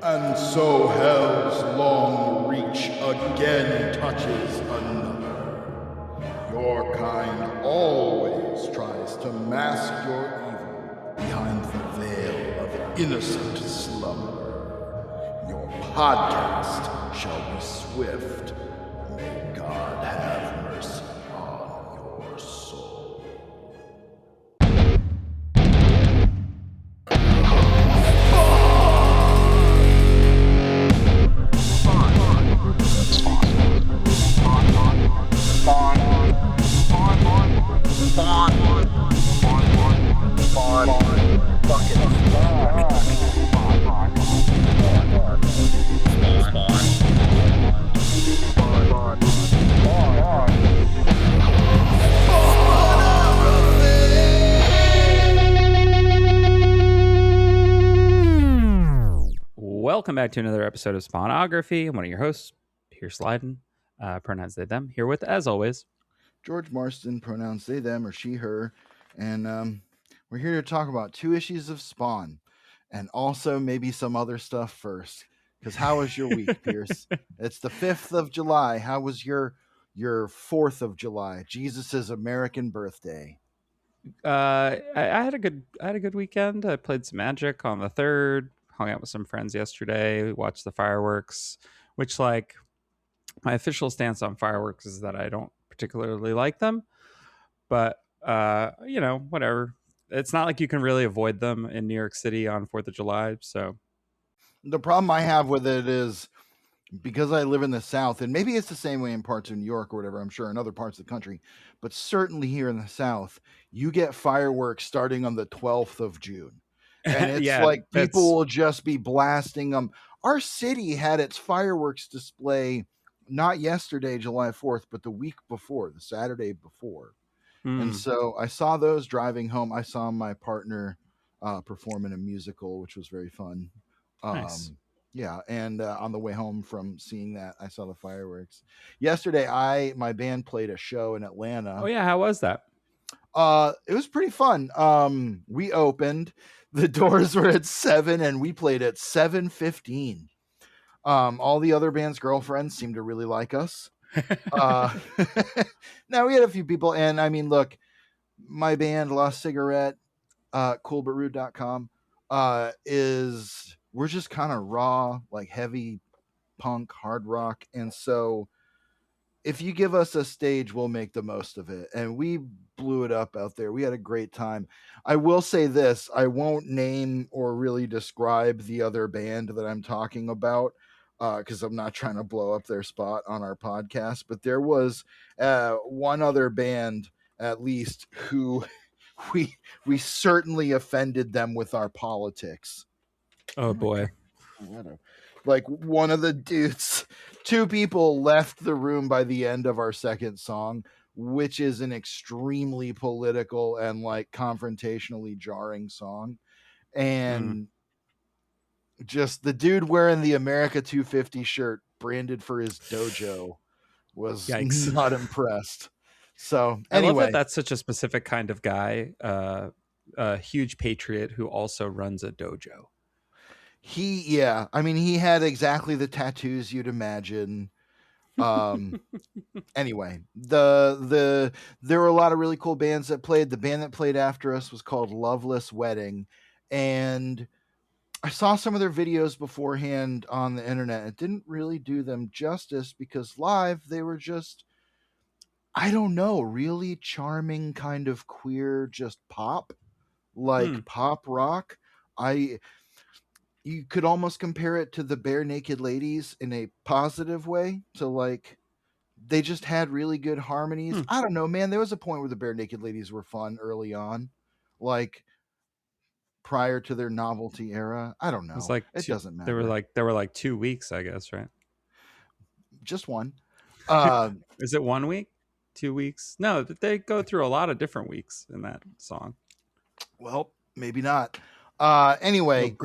And so hell's long reach again touches another. Your kind always tries to mask your evil behind the veil of innocent slumber. Your podcast shall be swift. May God have mercy on your soul. Welcome back to another episode of Spawnography. I'm one of your hosts, Pierce Leiden, pronouns they, them, here with, as always, George Marston, pronouns they, them, or she, her. And we're here to talk about 2 issues of Spawn and also maybe some other stuff first. Because how was your week, Pierce? It's the 5th of July. How was your 4th of July, Jesus's American birthday? I had a good weekend. I played some Magic on the 3rd, hung out with some friends yesterday, watched the fireworks, which, like, my official stance on fireworks is that I don't particularly like them, but whatever. It's not like you can really avoid them in New York City on 4th of July, so The problem I have with it is because I live in the South, and maybe it's the same way in parts of New York or whatever, I'm sure in other parts of the country, but certainly here in the South, you get fireworks starting on the 12th of June. And it's yeah, like that's people will just be blasting them. Our city had its fireworks display not yesterday, July 4th, but the week before, the Saturday before. And so I saw those driving home. I saw my partner perform in a musical, which was very fun. nice. Yeah, and on the way home from seeing that, I saw the fireworks. Yesterday, my band played a show in Atlanta. Oh yeah, how was that? It was pretty fun. We opened, the doors were at 7, and we played at 7:15. All the other band's girlfriends seemed to really like us. Now we had a few people, and I mean, look, my band Lost Cigarette, coolbutrude.com, we're just kind of raw, like heavy punk, hard rock. And so if you give us a stage, we'll make the most of it. And we blew it up out there. We had a great time. I will say this, I won't name or really describe the other band that I'm talking about, because I'm not trying to blow up their spot on our podcast. But there was one other band, at least, who we certainly offended them with our politics. Oh boy. Like, one of the dudes, 2 people left the room by the end of our second song, which is an extremely political and like confrontationally jarring song. And just the dude wearing the America 250 shirt branded for his dojo was Yikes. not impressed. So I love anyway, that that's such a specific kind of guy, a huge patriot who also runs a dojo. he had exactly the tattoos you'd imagine. Anyway, there were a lot of really cool bands that played. The band that played after us was called Loveless Wedding, and I saw some of their videos beforehand on the internet. It didn't really do them justice because live they were just, I don't know, really charming, kind of queer, just pop, like pop rock. You could almost compare it to the Bare Naked Ladies in a positive way, to like, they just had really good harmonies. I don't know, man. There was a point where the Bare Naked Ladies were fun early on, like prior to their novelty era. I don't know. It's like It doesn't matter. There were like 2 weeks, I guess, right? Just one. Is it 1 week? 2 weeks? No, they go through a lot of different weeks in that song. Well, maybe not. Anyway,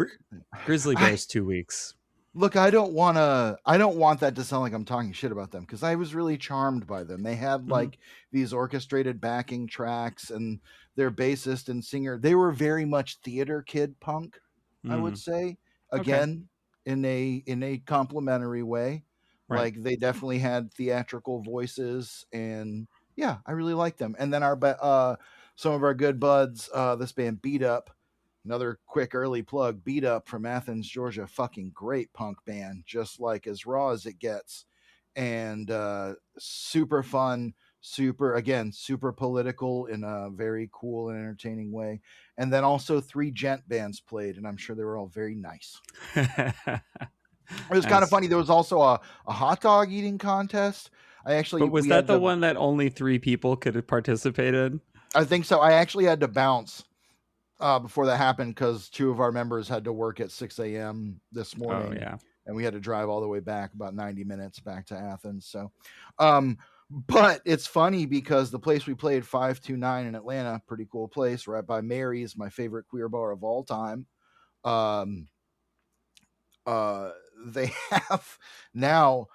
Grizzly Bear's 2 weeks. Look, I don't want that to sound like I'm talking shit about them, because I was really charmed by them. They had like these orchestrated backing tracks, and their bassist and singer, they were very much theater kid punk, I would say. Again, in a complimentary way. Right. Like they definitely had theatrical voices, and yeah, I really liked them. And then some of our good buds, this band Beat Up, another quick early plug, Beat Up from Athens, Georgia, fucking great punk band, just like as raw as it gets, and super fun, super political in a very cool and entertaining way. And then also three gent bands played, and I'm sure they were all very nice. It was kind of Nice. funny. There was also a hot dog eating contest. But was We that had the to, one that only 3 people could participate in? I think so. I actually had to bounce before that happened because two of our members had to work at 6 a.m. this Oh morning, yeah. and we had to drive all the way back, about 90 minutes back to Athens. So, um, but it's funny because the place we played, 529 in Atlanta, pretty cool place, right by Mary's, my favorite queer bar of all time. Um, they have now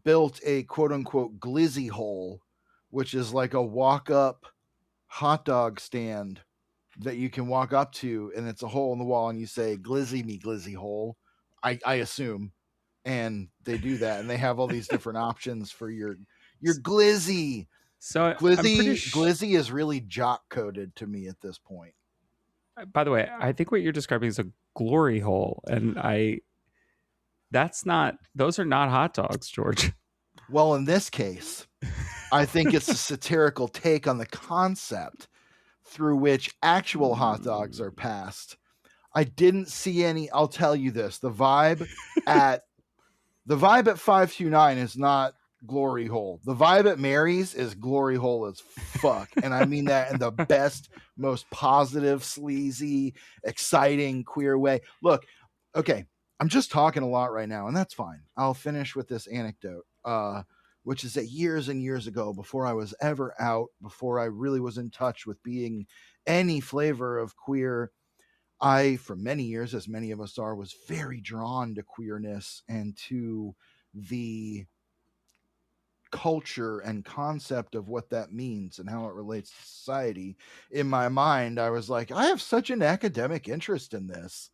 built a quote unquote glizzy hole, which is like a walk up hot dog stand that you can walk up to, and it's a hole in the wall, and you say "Glizzy me, glizzy hole." I assume, and they do that, and they have all these different options for your glizzy. So I'm pretty Glizzy is really jock coded to me at this point. by the way, I think what you're describing is a glory hole, and I that's not those are not hot dogs, George. Well, in this case, I think it's a satirical take on the concept through which actual hot dogs are passed. I didn't see any. I'll tell you this: at the vibe at 529 is not glory hole. The vibe at Mary's is glory hole as fuck. And I mean that in the best, most positive, sleazy, exciting, queer way. Look, okay, I'm just talking a lot right now, and that's fine. I'll finish with this anecdote, which is that years and years ago, before I was ever out, before I really was in touch with being any flavor of queer, I, for many years, as many of us are, was very drawn to queerness and to the culture and concept of what that means and how it relates to society. In my mind, I was like, I have such an academic interest in this.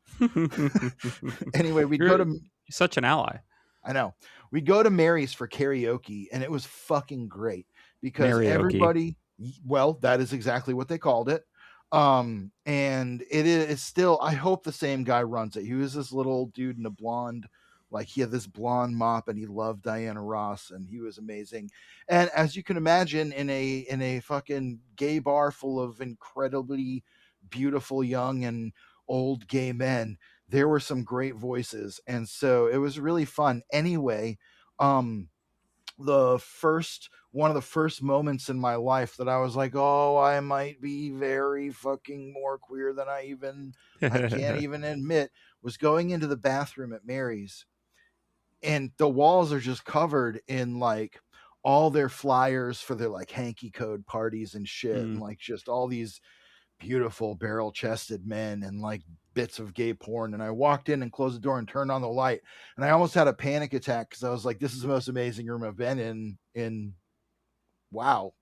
Anyway, we'd go You're to, such an ally. I know, we'd go to Mary's for karaoke, and it was fucking great because Marioki. everybody, well, that is exactly what they called it. And it is still, I hope the same guy runs it. He was this little dude in a blonde, like he had this blonde mop, and he loved Diana Ross, and he was amazing. And as you can imagine, in a fucking gay bar full of incredibly beautiful young and old gay men, there were some great voices, and so it was really fun. Anyway, um the first one of the first moments in my life that I was like, oh, I might be very fucking more queer than I can't even admit, was going into the bathroom at Mary's, and the walls are just covered in like all their flyers for their like hanky code parties and shit, and Mm. like just all these beautiful barrel chested men and like bits of gay porn. And I walked in and closed the door and turned on the light, and I almost had a panic attack because I was like, this is the most amazing room I've been in wow.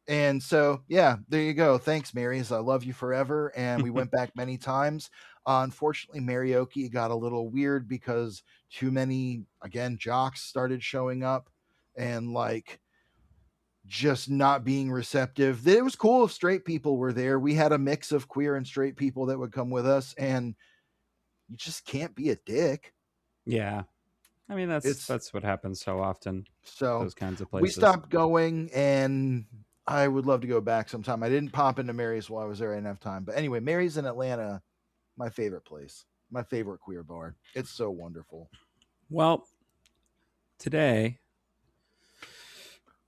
And so yeah, there you go. Thanks, Marys, I love you forever. And we went back many times. Unfortunately, Marioki got a little weird because too many, again, jocks started showing up, and like just not being receptive. It was cool if straight people were there. We had a mix of queer and straight people that would come with us, and you just can't be a dick. Yeah. I mean It's that's what happens so often. so Those kinds of we places. stopped going, and I would love to go back sometime. I didn't pop into Mary's while I was there. I didn't have time. But anyway, Mary's in Atlanta, my favorite place, my favorite queer bar. It's so wonderful. Well, today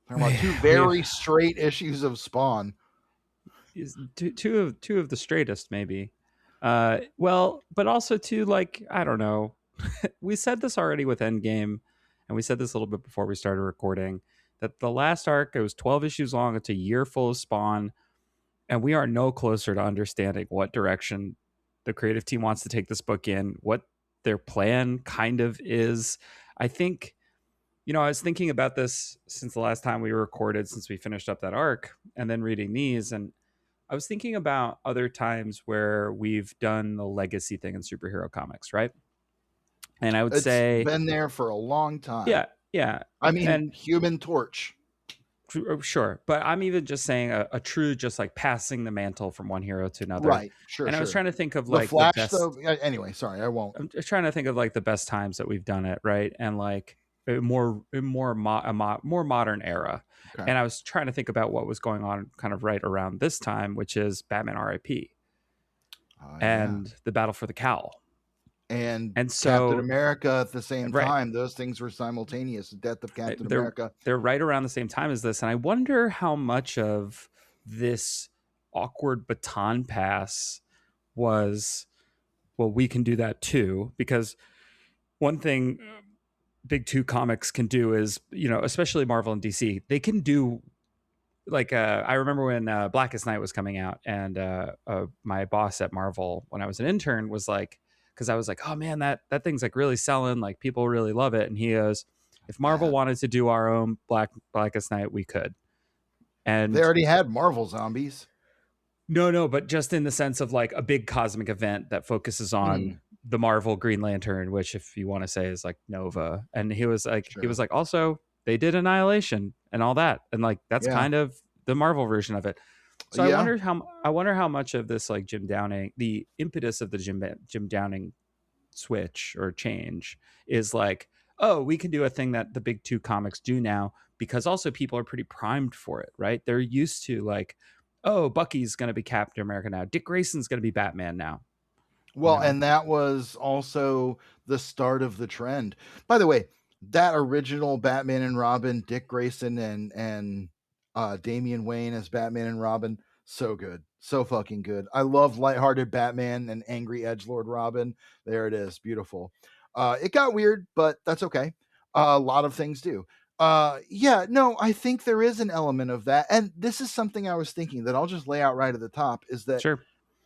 Talking about two we very straight issues of Spawn. is two of the straightest maybe. Well, but also two like I don't know. We said this already with Endgame, and we said this a little bit before we started recording that the last arc it was 12 issues long. It's a year full of Spawn, and we are no closer to understanding what direction the creative team wants to take this book in, what their plan kind of is. I think, I was thinking about this since the last time we recorded, since we finished up that arc, and then reading these. And I was thinking about other times where we've done the legacy thing in superhero comics, right? And I would It's say, been there for a long time. yeah, yeah, I mean, and Human Torch. sure, but I'm even just saying a true, just like passing the mantle from one hero to another. Right. Sure, And I was sure. trying to think of The like the Flash, best. though. Anyway, sorry, I won't. I'm just trying to think of like the best times that we've done it, right? And like a more modern era. Okay. And I was trying to think about what was going on kind of right around this time, which is Batman R.I.P. Yeah. and the Battle for the Cowl. And And Captain so, America at the same right, time. Those things were simultaneous. The death of Captain they're America. they're right around the same time as this, and I wonder how much of this awkward baton pass was, well, we can do that too, because one thing big two comics can do is, especially Marvel and DC, they can do like, I remember when Blackest Night was coming out, and my boss at Marvel when I was an intern was like, because I was like, oh man, that thing's like really selling, like people really love it, and he goes, if Marvel Yeah. wanted to do our own Blackest Night, we could. They And already had Marvel Zombies. no, but just in the sense of like a big cosmic event that focuses on Mm, the Marvel Green Lantern, which if you want to say is like Nova. And he was sure. like, also they did Annihilation and all that, and like that's Yeah. kind of the Marvel version of it. So Yeah. I wonder how much of this, like Jim Downing, the impetus of the Jim Downing switch or change is like, oh, we can do a thing that the big two comics do now, because also people are pretty primed for it, right? They're used to like, oh, Bucky's going to be Captain America now, Dick Grayson's going to be Batman now, you Well, know. and that was also the start of the trend. By the way, that original Batman and Robin, Dick Grayson and Damian Wayne as Batman and Robin, so good, so fucking good. I love lighthearted Batman and angry edgelord Robin. There it is, beautiful. It got weird, but that's okay. A lot of things do. Yeah, no, I think there is an element of that, and this is something I was thinking that I'll just lay out right at the top is that Sure.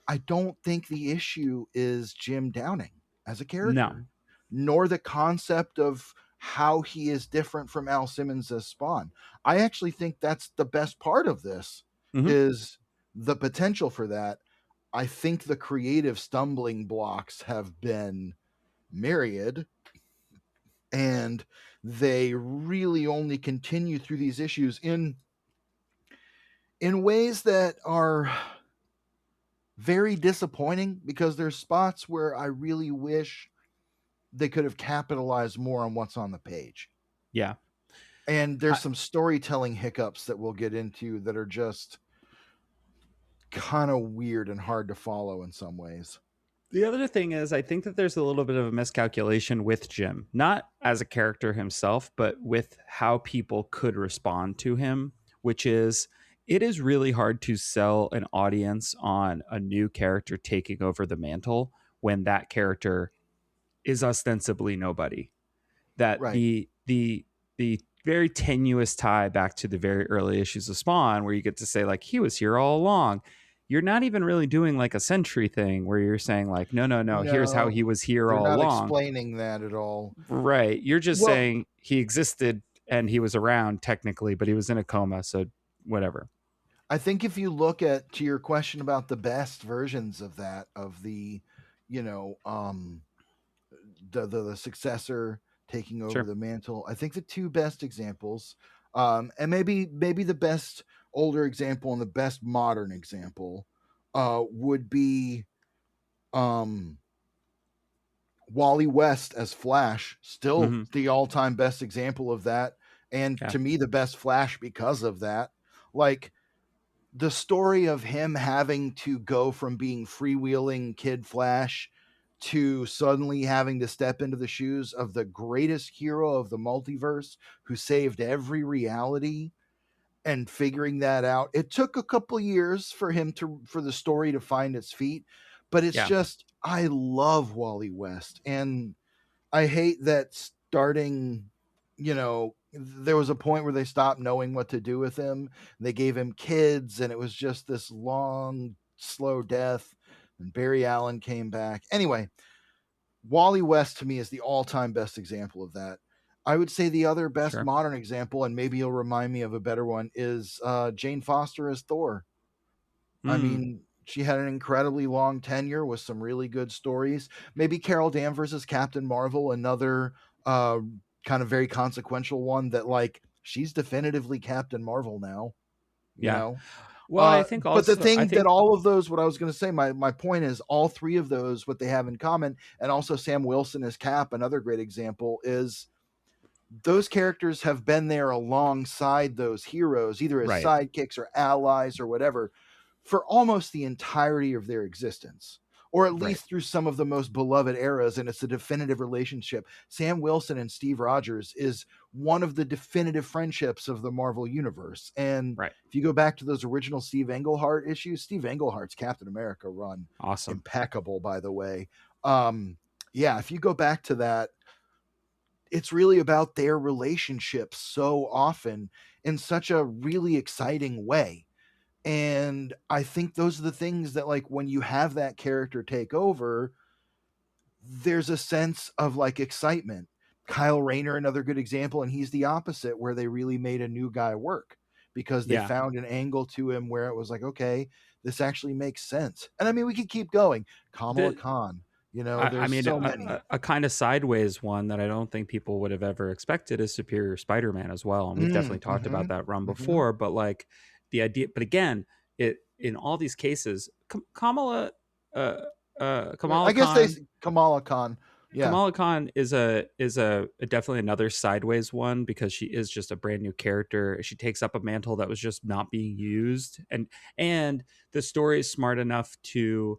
I don't think the issue is Jim Downing as a No. character, nor the concept of how he is different from Al Simmons as Spawn. I actually think that's the best part of this Hmm. is the potential for that. I think the creative stumbling blocks have been myriad, and they really only continue through these issues in ways that are very disappointing because there's spots where I really wish they could have capitalized more on what's on the page. Yeah. And there's I, some storytelling hiccups that we'll get into that are just kind of weird and hard to follow in some ways. the other thing is, I think that there's a little bit of a miscalculation with Jim, not as a character himself, but with how people could respond to him, which is, it is really hard to sell an audience on a new character taking over the mantle when that character is ostensibly nobody. That Right. the very tenuous tie back to the very early issues of Spawn, where you get to say like he was here all along. You're not even really doing like a Sentry thing where you're saying like, no, no, no, here's how he No, was here they're all not along. explaining that at all. Right. You're just Well, saying he existed and he was around technically, but he was in a coma, so whatever. I think if you look at to your question about the best versions of that of the you know the successor taking over Sure. the mantle. I think the two best examples, and maybe the best older example and the best modern example, would be um, Wally West as Flash. Still Hmm. the all time best example of that, and Yeah. to me the best Flash because of that. Like the story of him having to go from being freewheeling Kid Flash to suddenly having to step into the shoes of the greatest hero of the multiverse who saved every reality and figuring that out. It took a couple years for him to for the story to find its feet, but it's Yeah. just I love Wally West and I hate that starting, there was a point where they stopped knowing what to do with him. They gave him kids, and it was just this long, slow death. And Barry Allen came back. Anyway, Wally West to me is the all time best example of that. I would say the other best Sure. modern example, and maybe you'll remind me of a better one, is Jane Foster as Thor. I Mm. mean, She had an incredibly long tenure with some really good stories. Maybe Carol Danvers as Captain Marvel, another uh, kind of very consequential one that like she's definitively Captain Marvel now, you Yeah. know. Well, I think But the also, I thing that think, all of those, what I was going to say, my point is, all three of those, what they have in common, and also Sam Wilson as Cap, another great example, is those characters have been there alongside those heroes, either as right, sidekicks or allies or whatever, for almost the entirety of their existence, or at right, least through some of the most beloved eras. And it's a definitive relationship. Sam Wilson and Steve Rogers is one of the definitive friendships of the Marvel Universe. And right. if you go back to those original Steve Englehart issues, Steve Englehart's Captain America run, Awesome. impeccable, by the way. Um, yeah, if you go back to that, it's really about their relationship so often in such a really exciting way. And I think those are the things that, like, when you have that character take over, there's a sense of like excitement. Kyle Rayner, another good example, and he's the opposite, where they really made a new guy work because they Yeah. found an angle to him where it was like, okay, this actually makes sense. And I mean, we could keep going. Kamala The Khan, I there's mean, so many. a kind of sideways one that I don't think people would have ever expected is Superior Spider-Man as well, and we've definitely talked Mm-hmm, about that run mm-hmm. before. But like the idea, but again, it in all these cases, uh, Kamala I guess they Khan, Kamala Khan. Yeah, Kamala Khan is a definitely another sideways one because she is just a brand new character. She takes up a mantle that was just not being used, and the story is smart enough to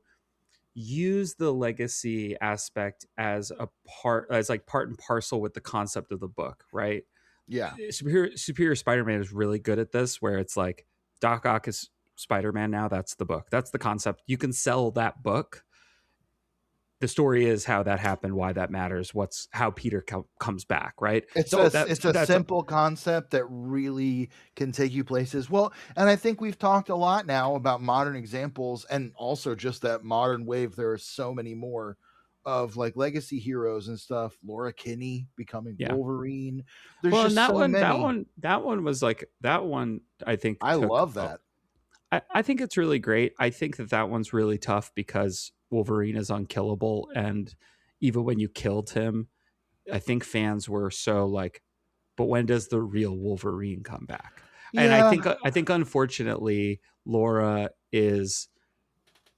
use the legacy aspect as a part, as like part and parcel with the concept of the book, right? yeah. Superior Spider-Man is really good at this, where it's like Doc Ock is Spider-Man now. That's the book. That's the concept. You can sell that book. The story is how that happened, why that matters, what's how Peter comes back, right? So It's a simple concept that really can take you places. Well, and I think we've talked a lot now about modern examples and also just that modern wave. There are so many more of like legacy heroes and stuff. Laura Kinney becoming yeah. Wolverine. There's Well, and just so many. that one was like that one. I think I took. love that. I think it's really great. I think that one's really tough because Wolverine is unkillable, and even when you killed him, I think fans were so like, but when does the real Wolverine come back? And Yeah, I think unfortunately Laura is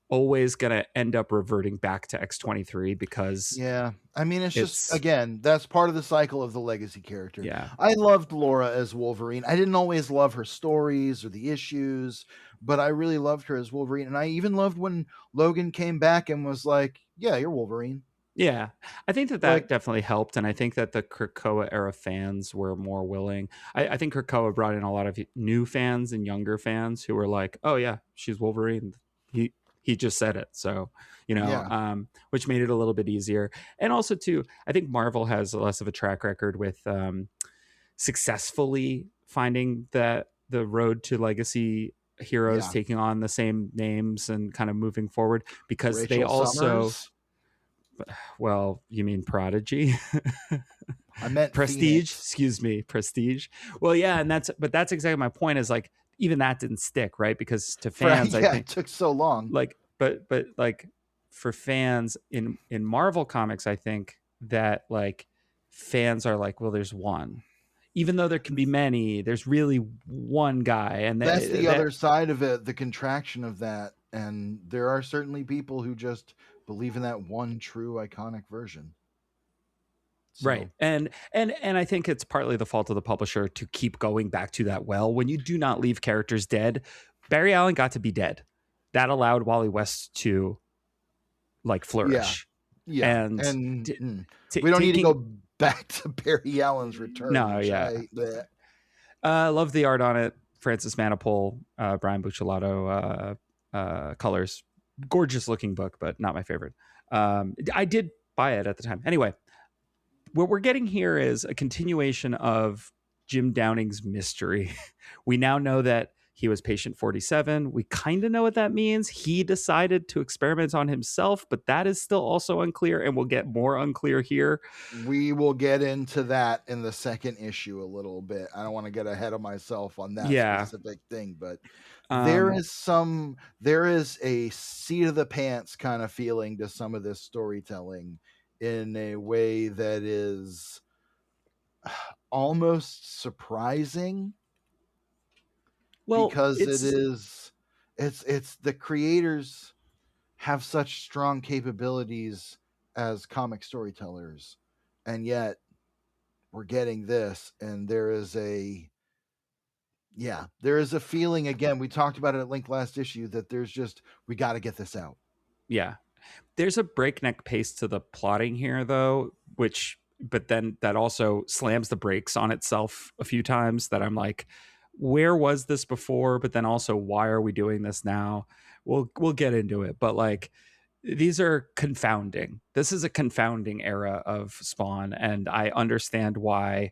always going to end up reverting back to X-23 because yeah. I mean, it's just, it's again, that's part of the cycle of the legacy character. yeah. I loved Laura as Wolverine. I didn't always love her stories or the issues, but I really loved her as Wolverine. And I even loved when Logan came back and was like, "Yeah, you're Wolverine." Yeah, I think that Like, definitely helped, and I think that the Krakoa era fans were more willing. I think Krakoa brought in a lot of new fans and younger fans who were like, "Oh yeah, she's Wolverine." He just said it, so yeah, which made it a little bit easier. And also too, I think Marvel has less of a track record with successfully finding that the road to legacy heroes yeah. taking on the same names and kind of moving forward because they Rachel also Summers. well, you mean Prodigy? I meant Prestige, Phoenix. excuse me, Prestige. Well, yeah, and that's exactly my point is like even that didn't stick, right? Because to For fans, I yeah, it think took so long. like but like for fans in Marvel comics, I think that like fans are like, well, there's one. Even though there can be many, there's really one guy and That's the that other side of it, the contraction of that. And there are certainly people who just believe in that one true iconic version. right. So, And I think it's partly the fault of the publisher to keep going back to that well. When you do not leave characters dead, Barry Allen got to be dead. That allowed Wally West to like yeah, flourish. yeah. And And t- we don't need to taking go back to Barry Allen's return, no, which yeah. I, bleh. Love the art on it. Francis Manapul, Brian Buccellato, colors. Gorgeous looking book, but not my favorite. I did buy it at the time. Anyway, what we're getting here is a continuation of Jim Downing's mystery. We now know that He was patient 47. We kind of know what that means. He decided to experiment on himself, but that is still also unclear and will get more unclear here. We will get into that in the second issue a little bit. I don't want to get ahead of myself on that Yeah. specific thing, but Um, there is a seat of the pants kind of feeling to some of this storytelling in a way that is almost surprising well, because it's it's the creators have such strong capabilities as comic storytellers, and yet we're getting this, and there is a feeling, again, we talked about it at length last issue, that there's just, we got to get this out. yeah. There's a breakneck pace to the plotting here, though, which, but then that also slams the brakes on itself a few times. That I'm like, where was this before? But then also, why are we doing this now? We'll get into it, but like, these are confounding. This is a confounding era of Spawn, and I understand why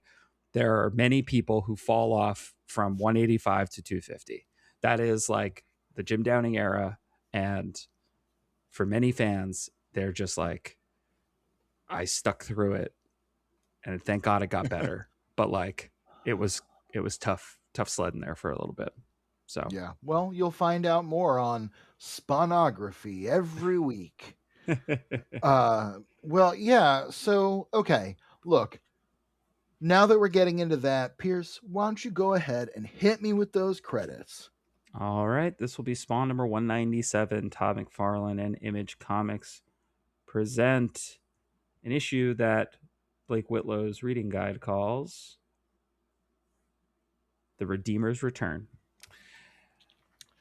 there are many people who fall off from 185 to 250. That is like the Jim Downing era, and for many fans, they're just like, I stuck through it, and thank God it got better. But like, it was tough sledding there for a little bit. So Yeah, well, you'll find out more on Spawnography every week. Well, yeah, so okay, look, now that we're getting into that, Pierce, why don't you go ahead and hit me with those credits? all right, this will be Spawn number 197. Todd McFarlane and Image Comics present an issue that Blake Whitlow's reading guide calls The Redeemer's Return.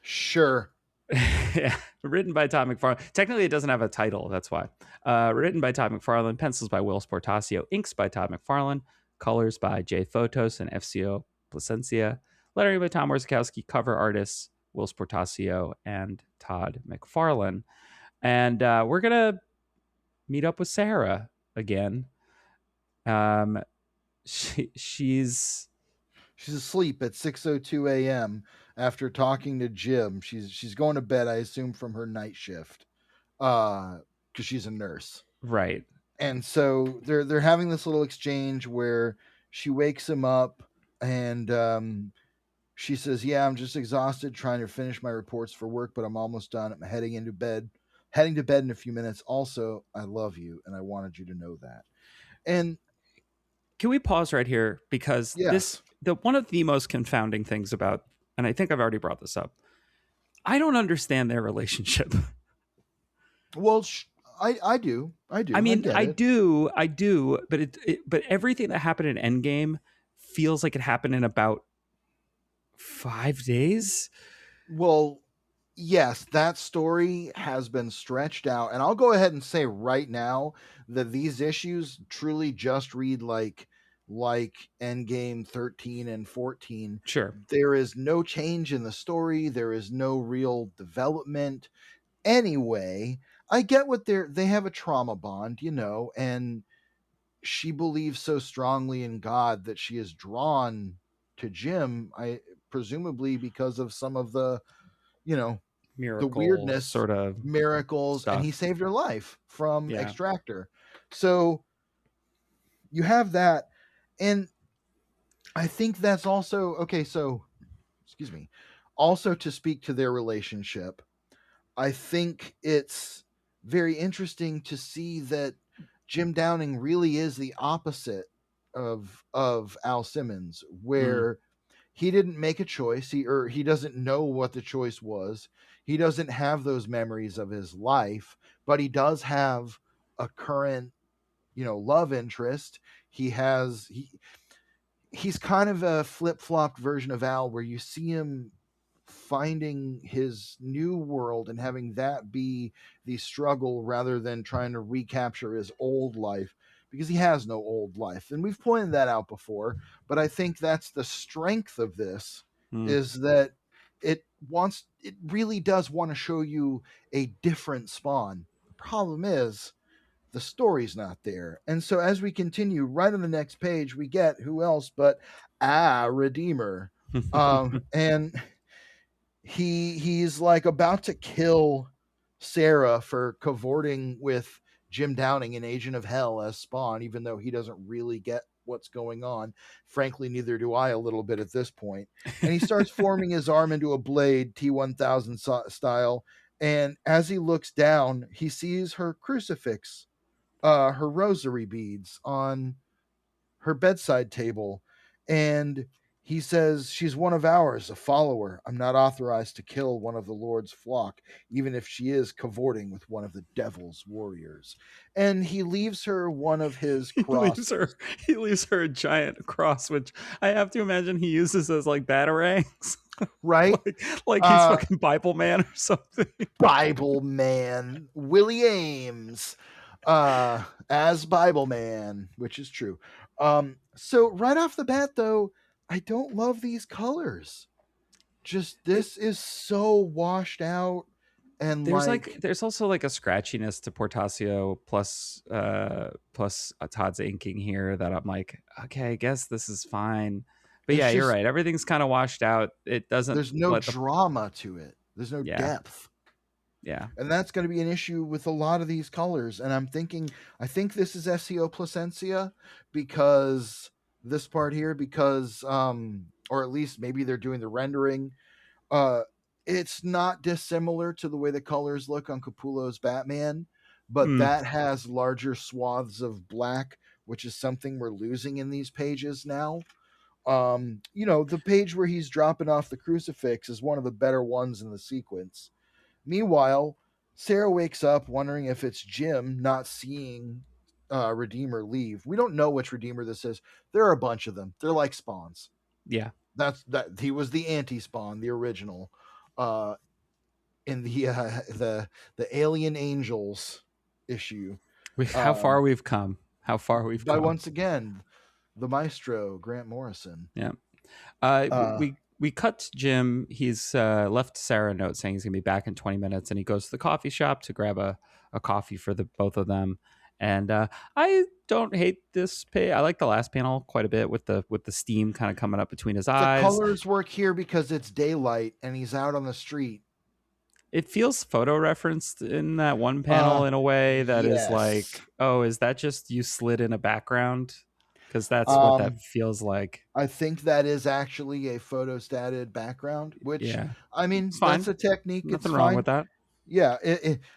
Sure. Yeah, written by Todd McFarlane. Technically, it doesn't have a title. That's why. Written by Todd McFarlane, pencils by Will Sportasio, inks by Todd McFarlane, colors by Jay Photos and FCO Placencia, lettering by Tom Warzakowski, cover artists Will Sportasio and Todd McFarlane. And we're gonna meet up with Sarah again. Um, she's She's asleep at 6:02 a.m. after talking to Jim. She's going to bed, I assume, from her night shift, because she's a nurse. right. And so they're having this little exchange where she wakes him up, and she says, "Yeah, I'm just exhausted trying to finish my reports for work, but I'm almost done. I'm heading to bed in a few minutes. Also, I love you, and I wanted you to know that." And Can we pause right here, because this yes, the one of the most confounding things about, and I think I've already brought this up, I don't understand their relationship. well, I I do, I mean, get it. I do, but but everything that happened in Endgame feels like it happened in about 5 days. Well, yes, that story has been stretched out. And I'll go ahead and say right now that these issues truly just read like Endgame 13 and 14. Sure. There is no change in the story, there is no real development. Anyway, I get what they have a trauma bond, and she believes so strongly in God that she is drawn to Jim, I presumably because of some of you know, the Miracle weirdness, sort of miracles, and he stuff. saved her life from Yeah. Extractor. So you have that. And I think that's also okay. So, excuse me. Also, to speak to their relationship, I think it's very interesting to see that Jim Downing really is the opposite of Al Simmons, Mm, where he didn't make a choice. He doesn't know what the choice was. He doesn't have those memories of his life, but he does have a current, love interest. He's kind of a flip-flopped version of Al, where you see him finding his new world and having that be the struggle rather than trying to recapture his old life, because he has no old life. And we've pointed that out before, but I think that's the strength of this, mm. is that it really does want to show you a different Spawn. The problem is the story's not there. And so as we continue, right on the next page, we get who else but Redeemer. And he's like about to kill Sarah for cavorting with Jim Downing, an agent of hell, as Spawn, even though he doesn't really get what's going on. Frankly, neither do I a little bit at this point. And he starts forming his arm into a blade, T1000 style. And as he looks down, he sees her crucifix, her rosary beads on her bedside table. And he says, she's one of ours, a follower. I'm not authorized to kill one of the Lord's flock, even if she is cavorting with one of the devil's warriors. And he leaves her one of his he leaves crosses, her he leaves her a giant cross, which I have to imagine he uses as like batarangs. right? like he's Uh, fucking Bible man or something. Bible man, Willie Ames, as Bible man, which is true. So right off the bat, though, I don't love these colors. Just It, this is so washed out and like there's also like a scratchiness to Portasio plus Todd's inking here that I'm like, okay, I guess this is fine. But there's yeah, you're just right. Everything's kind of washed out. It doesn't there's no let the drama to it. There's no yeah, depth. yeah. And that's going to be an issue with a lot of these colors. And I think this is SEO Placencia because this part here, because, or at least maybe they're doing the rendering. Uh, it's not dissimilar to the way the colors look on Capullo's Batman, but Mm, that has larger swaths of black, which is something we're losing in these pages now. The page where he's dropping off the crucifix is one of the better ones in the sequence. Meanwhile, Sarah wakes up wondering if it's Jim, not seeing Redeemer leave. We don't know which Redeemer this is. There are a bunch of them. They're like spawns. yeah. That he was the anti-spawn, the original, uh, in the Alien Angels issue. How far Um, we've come. How far we've by come. once again, the maestro Grant Morrison. Yeah. Uh, We cut to Jim. He's left Sarah a note saying he's going to be back in 20 minutes, and he goes to the coffee shop to grab a coffee for the both of them. And I don't hate this pay. I like the last panel quite a bit with the steam kind of coming up between his the eyes. colors work here because it's daylight and he's out on the street. It feels photo referenced in that one Uh, panel in a way that is yes. like, oh, is that just you slid in a background? Because that's what that Um, feels like. I think that is actually a photostated background, which Yeah, I mean, it's that's fine. a technique. It's Nothing wrong fine. with that. Yeah,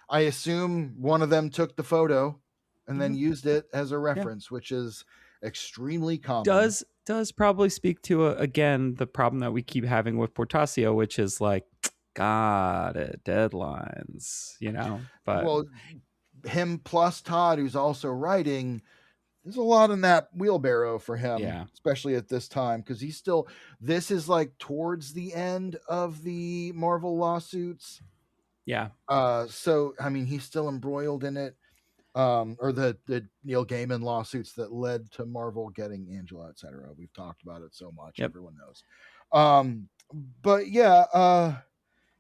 I assume one of them took the photo and then Mhm. used it as a Yeah. reference, which is extremely common. Does probably speak to again the problem that we keep having with Portasio, which is like, got it, deadlines, But Well, him plus Todd, who's also writing, there's a lot in that wheelbarrow for him, yeah, especially at this time, because he's still. This is like towards the end of the Marvel lawsuits. yeah, So I mean, he's still embroiled in it. Or the Neil Gaiman lawsuits that led to Marvel getting Angela, etc. We've talked about it so much, yep, everyone knows. But yeah,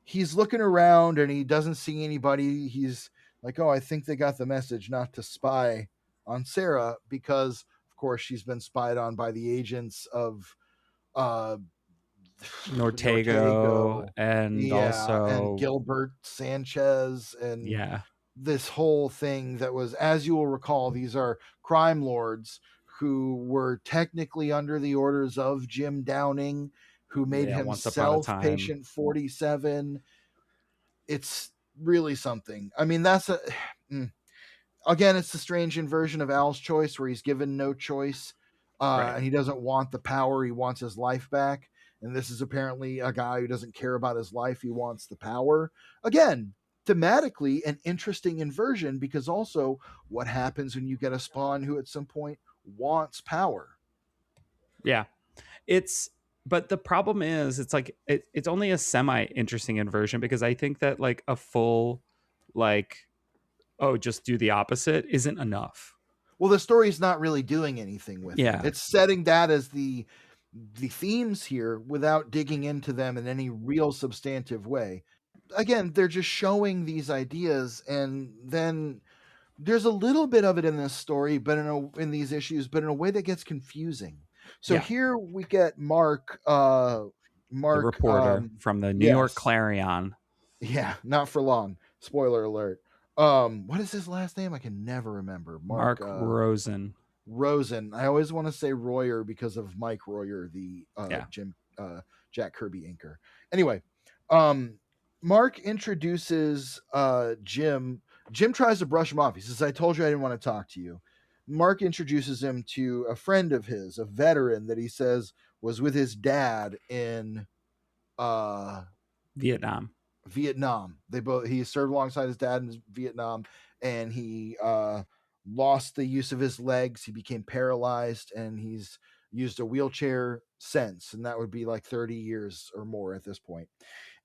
he's looking around and he doesn't see anybody. He's like, oh, I think they got the message not to spy on Sarah because, of course, she's been spied on by the agents of uh, Nortego Nortego, and yeah, and also Gilbert Sanchez and yeah, this whole thing that was, as you will recall, these are crime lords who were technically under the orders of Jim Downing, who made yeah. Once upon a himself time, patient 47. It's really something. I mean, that's a mm, again, it's the strange inversion of Al's choice where he's given no choice, right? and he doesn't want the power, he wants his life back. And this is apparently a guy who doesn't care about his life, he wants the power. Again, thematically an interesting inversion, because also what happens when you get a spawn who at some point wants power? Yeah, it's but the problem is it's like it's only a semi interesting inversion because I think that like a full like oh just do the opposite isn't enough. Well, the story's not really doing anything with it. Yeah, It's setting that as the themes here without digging into them in any real substantive way. Again, they're just showing these ideas, and then there's a little bit of it in this story, but in these issues, but in a way that gets confusing. So yeah, here we get Mark the Mark, reporter from the New York yes, Clarion. yeah, not for long. Spoiler alert. What is his last name? I can never remember. Mark Mark Rosen. Rosen. I always want to say Royer because of Mike Royer, the Yeah. Jim Jack Kirby inker. Anyway, um, Mark introduces Jim. Jim tries to brush him off. He says, "I told you I didn't want to talk to you." Mark introduces him to a friend of his, a veteran that he says was with his dad in uh, Vietnam. Vietnam. He served alongside his dad in Vietnam, and he lost the use of his legs. He became paralyzed, and he's used a wheelchair since, and that would be like 30 years or more at this point.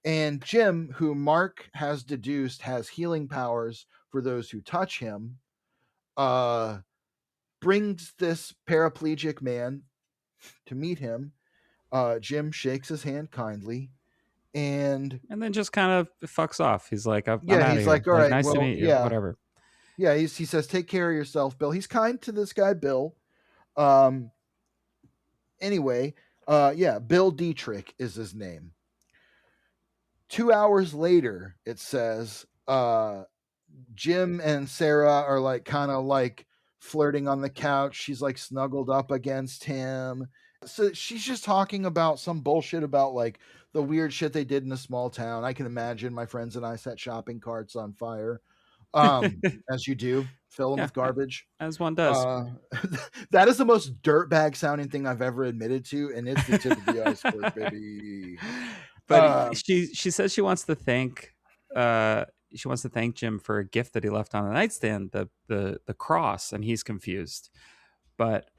And Jim, who Mark has deduced has healing powers for those who touch him, uh, brings this paraplegic man to meet him. Jim shakes his hand kindly, and And then just kind of fucks off. He's like, I'm yeah, out of he's here. like, "All Like, right, nice to well, meet you. yeah, Whatever. yeah." He says, "Take care of yourself, Bill." He's kind to this guy, Bill. Um, anyway, yeah, Bill Dietrich is his name. 2 hours later, it says, Jim and Sarah are like kind of like flirting on the couch. She's like snuggled up against him. So she's just talking about some bullshit about like the weird shit they did in a small town. I can imagine my friends and I set shopping carts on fire. As you do, fill them Yeah, with garbage. as one does. Uh, that is the most dirtbag sounding thing I've ever admitted to, and it's the tip of the iceberg, baby. But Um, she says she wants to thank Jim for a gift that he left on the nightstand, the cross, and he's confused. But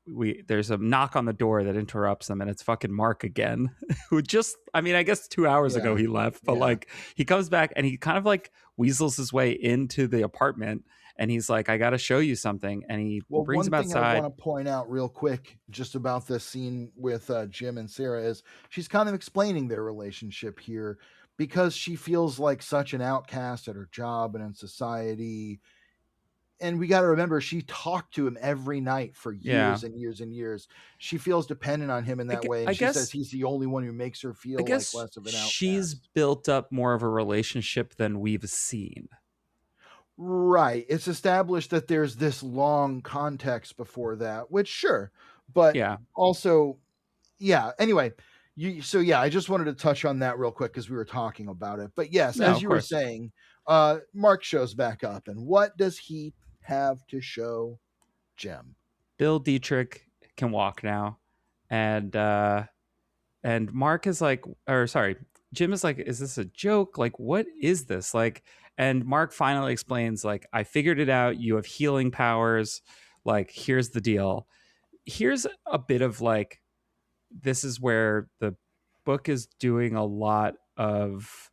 we there's a knock on the door that interrupts them, and it's fucking Mark again, who just, I mean, I guess 2 hours ago yeah, he left, but yeah. like he comes back and he kind of like weasels his way into the apartment, and he's like, I gotta show you something, and he Well, brings one him thing I want outside. to point out real quick just about this scene with Jim and Sarah is she's kind of explaining their relationship here because she feels like such an outcast at her job and in society. And we got to remember, she talked to him every night for Yeah, years and years and years. She feels dependent on him in that way. I And she says guess he's the only one who makes her I feel like guess less of an she's outcast. built up more of a relationship than we've seen. Right. It's established that there's this long context before that, which sure, but Yeah. also, yeah. Anyway, so yeah, I just wanted to touch on that real quick because we were talking about it. But yes, No, as of you were course. saying, Mark shows back up, and what does he have to show Jim? Bill Dietrich can walk now, and Mark is like, or sorry, Jim is like, is this a joke? Like, what is this? Like, and Mark finally explains, like, I figured it out. You have healing powers. Like, here's the deal. Here's a bit of like, this is where the book is doing a lot of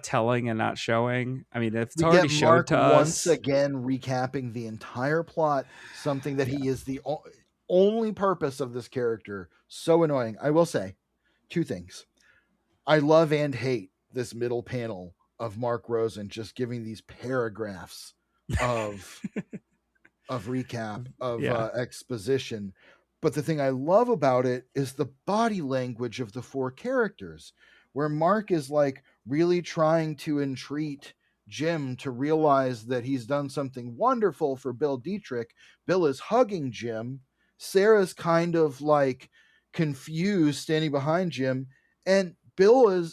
telling and not showing. I mean, if it's We get already showed Mark to once us, again recapping the entire plot, something that yeah, he is the only purpose of this character. So annoying. I will say two things. I love and hate this middle panel of Mark Rosen just giving these paragraphs of recap of yeah, exposition. But the thing I love about it is the body language of the four characters, where Mark is like really trying to entreat Jim to realize that he's done something wonderful for Bill Dietrich. Bill is hugging Jim. Sarah's kind of like confused, standing behind Jim. And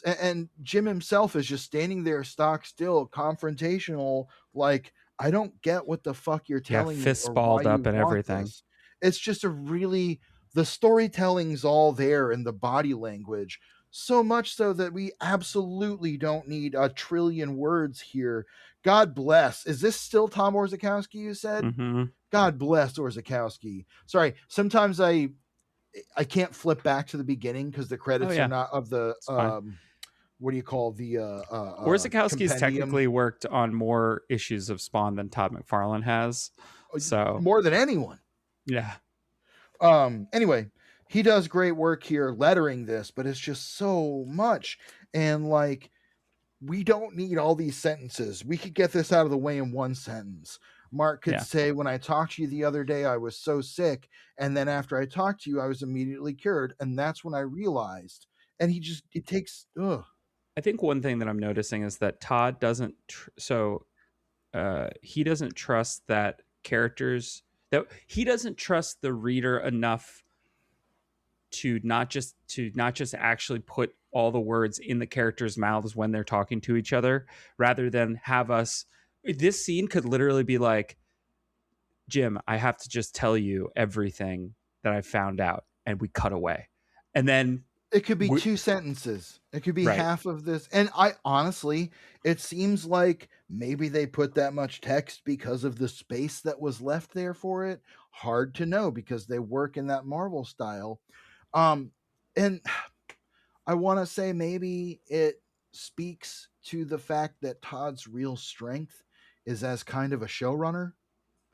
and Jim himself is just standing there stock still, confrontational, like, I don't get what the fuck you're yeah, telling me fists or why balled up you and want everything. this. It's just a really, the storytelling's all there in the body language. So much so that we absolutely don't need a trillion words here. God bless. Is this still Tom Orzechowski, you said? Hmm. God bless Orzechowski. Sorry, sometimes I can't flip back to the beginning because the Oh credits are yeah, not of the it's fine. what do you call the Orzechowski's compendium. technically worked on more issues of Spawn than Todd McFarlane has. So More than anyone. yeah, Anyway, he does great work here lettering this, but it's just so much. And like, we don't need all these sentences. We could get this out of the way in one sentence. Mark could Yeah. say, when I talked to you the other day, I was so sick. And then after I talked to you, I was immediately cured. And that's when I realized. And it takes, ugh. I think one thing that I'm noticing is that Todd doesn't he doesn't trust that characters that he doesn't trust the reader enough to not just actually put all the words in the characters' mouths when they're talking to each other, rather than have us. This scene could literally be like, Jim, I have to just tell you everything that I found out, and we cut away, and then It could be we, 2 sentences. It could be right. half of this, and I honestly, it seems like maybe they put that much text because of the space that was left there for it. Hard to know because they work in that Marvel style. Um, and I wanna say maybe it speaks to the fact that Todd's real strength is as kind of a showrunner,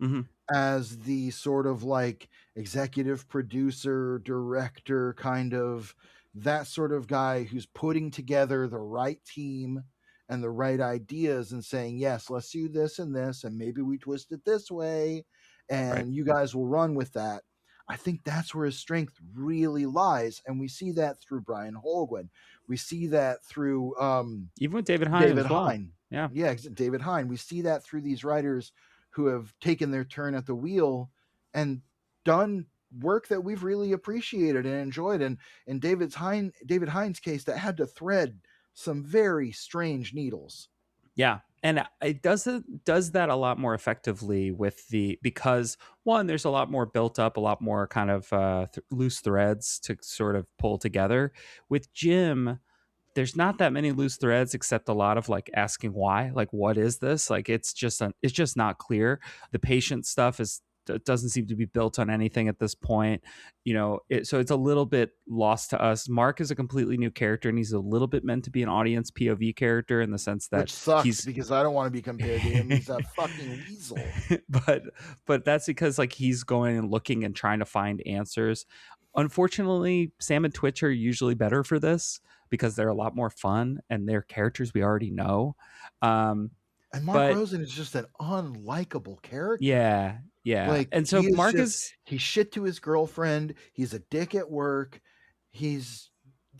Mhm. as the sort of like executive producer, director, kind of that sort of guy who's putting together the right team and the right ideas and saying, yes, let's do this and this, and maybe we twist it this way, Right. and you guys will run with that. I think that's where his strength really lies. And we see that through Brian Holguin. We see that through Even with David Hein David as well. Hein. Yeah. Yeah, David Hein. We see that through these writers who have taken their turn at the wheel and done work that we've really appreciated and enjoyed. And in David Hines' case, that had to thread some very strange needles. Yeah. And it does that a lot more effectively with the because one, there's a lot more built up, a lot more kind of loose threads to sort of pull together. With Jim, there's not that many loose threads except a lot of like asking why, like what is this, like it's just not clear. The patient stuff is doesn't seem to be built on anything at this point, so it's a little bit lost to us. Mark is a completely new character, and he's a little bit meant to be an audience POV character in the sense that Which sucks he's because I don't want to be compared to him. He's a fucking weasel. but but that's because like he's going and looking and trying to find answers. Unfortunately, Sam and Twitch are usually better for this because they're a lot more fun and they're characters we already know. um And Mark but Rosen is just an unlikable character. yeah, yeah, Like and so he is Mark just is he's shit to his girlfriend. He's a dick at work. He's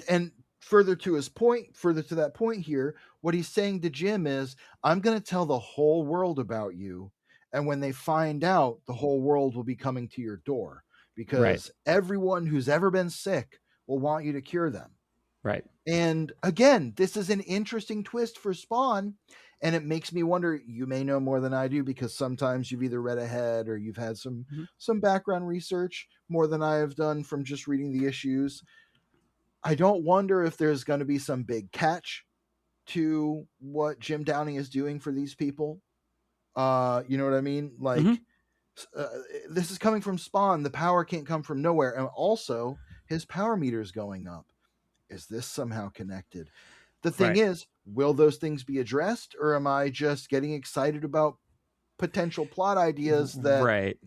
and further to that point here, what he's saying to Jim is, I'm going to tell the whole world about you. And when they find out, the whole world will be coming to your door right, because everyone who's ever been sick will want you to cure them. right. And again, this is an interesting twist for Spawn. And it makes me wonder, you may know more than I do because sometimes you've either read ahead or you've had Mhm. some background research more than I have done from just reading the issues. I don't wonder if there's going to be some big catch to what Jim Downey is doing for these people. You know what I mean? Like, Mhm. uh, this is coming from Spawn. The power can't come from nowhere. And also, his power meter is going up. Is this somehow connected? The thing Right, is, will those things be addressed, or am I just getting excited about potential plot ideas that right.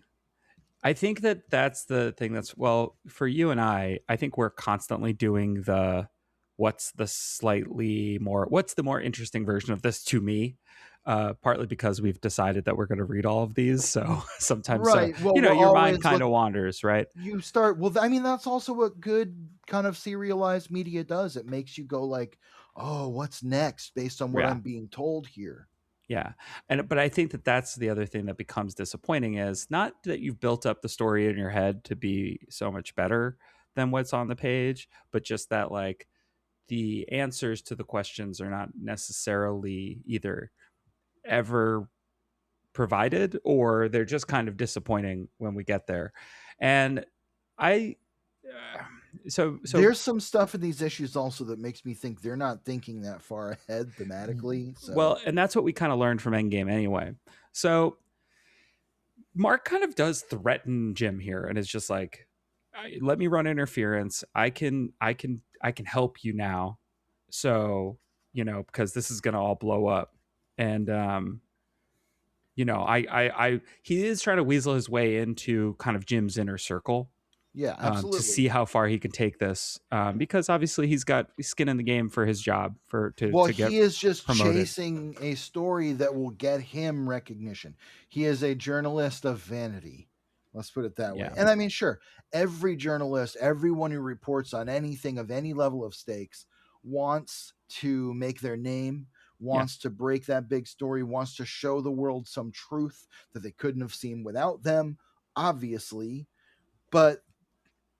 I think that that's the thing that's, well, for you and I think we're constantly doing the what's the more interesting version of this to me, partly because we've decided that we're going to read all of these, so sometimes right? Well, we're your mind always kind look. of wanders, right? You start. Well, I mean, that's also what good kind of serialized media does. It makes you go like, "Oh, what's next?" Based on what Yeah. I'm being told here. Yeah. But I think that that's the other thing that becomes disappointing is not that you've built up the story in your head to be so much better than what's on the page, but just that like the answers to the questions are not necessarily either ever provided, or they're just kind of disappointing when we get there. And I uh, so There's some stuff in these issues also that makes me think they're not thinking that far ahead thematically. So well, and that's what we kind of learned from Endgame anyway. So Mark kind of does threaten Jim here, and it's just like, let me run interference. I can help you now. So because this is gonna all blow up, and he is trying to weasel his way into kind of Jim's inner circle. Yeah, to absolutely. see how far he can take this, because obviously he's got skin in the game for his job for Well, to get he is just promoted. chasing a story that will get him recognition. He is a journalist of vanity. Let's put it that way. Yeah, And I mean, sure, every journalist, everyone who reports on anything of any level of stakes wants to make their name, yeah, wants to break that big story, wants to show the world some truth that they couldn't have seen without them, obviously. But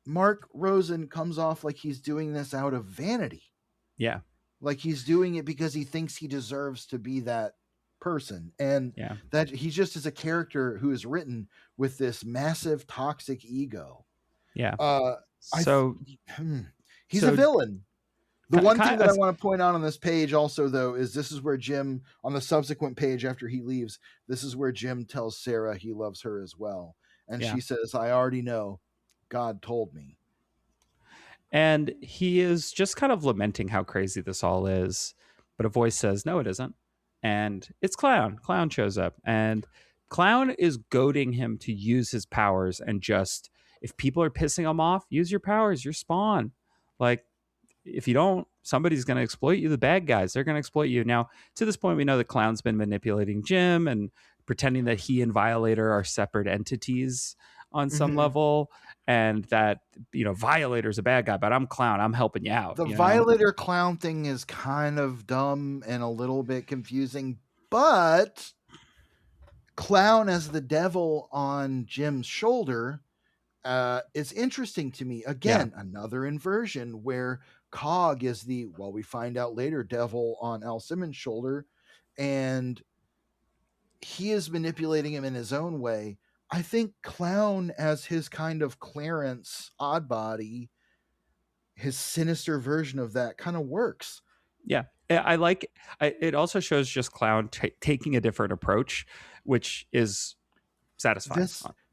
Mark Rosen comes off like he's doing this out of vanity, yeah, like he's doing it because he thinks he deserves to be that person, and yeah, that he just is a character who is written with this massive toxic ego. yeah. uh I So hmm, he's a so villain. The one thing kind that I of, want to point out on this page also, though, is this is where Jim, on the subsequent page after he leaves, this is where Jim tells Sarah he loves her as well, and yeah. she says, I already know, God told me. And he is just kind of lamenting how crazy this all is. But a voice says, no, it isn't. And it's Clown. Clown shows up. And Clown is goading him to use his powers and just, if people are pissing him off, use your powers, your spawn. Like, if you don't, somebody's going to exploit you. The bad guys, they're going to exploit you. Now, to this point, we know that Clown's been manipulating Jim and pretending that he and Violator are separate entities on some Mhm. level, and that Violator's a bad guy, but I'm Clown. I'm helping you out. The Violator clown thing is kind of dumb and a little bit confusing, but Clown as the devil on Jim's shoulder is interesting to me. Yeah, Again, another inversion where Cog is the, well, we find out later, devil on Al Simmons' shoulder, and he is manipulating him in his own way. I think Clown as his kind of Clarence Oddbody, his sinister version of that, kind of works. yeah. I like. It also shows just Clown taking a different approach, which is satisfying.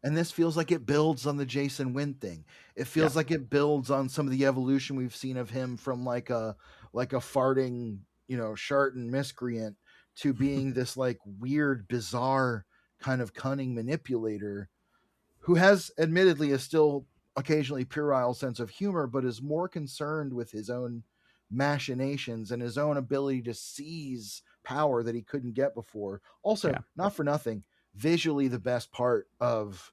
This feels like it builds on the Jason Wynn thing. It Yeah, feels like it builds on some of the evolution we've seen of him from like a farting, Shartan miscreant to being this like weird, bizarre kind of cunning manipulator who has admittedly a still occasionally puerile sense of humor, but is more concerned with his own machinations and his own ability to seize power that he couldn't get before. Also, yeah, not for nothing, visually the best part of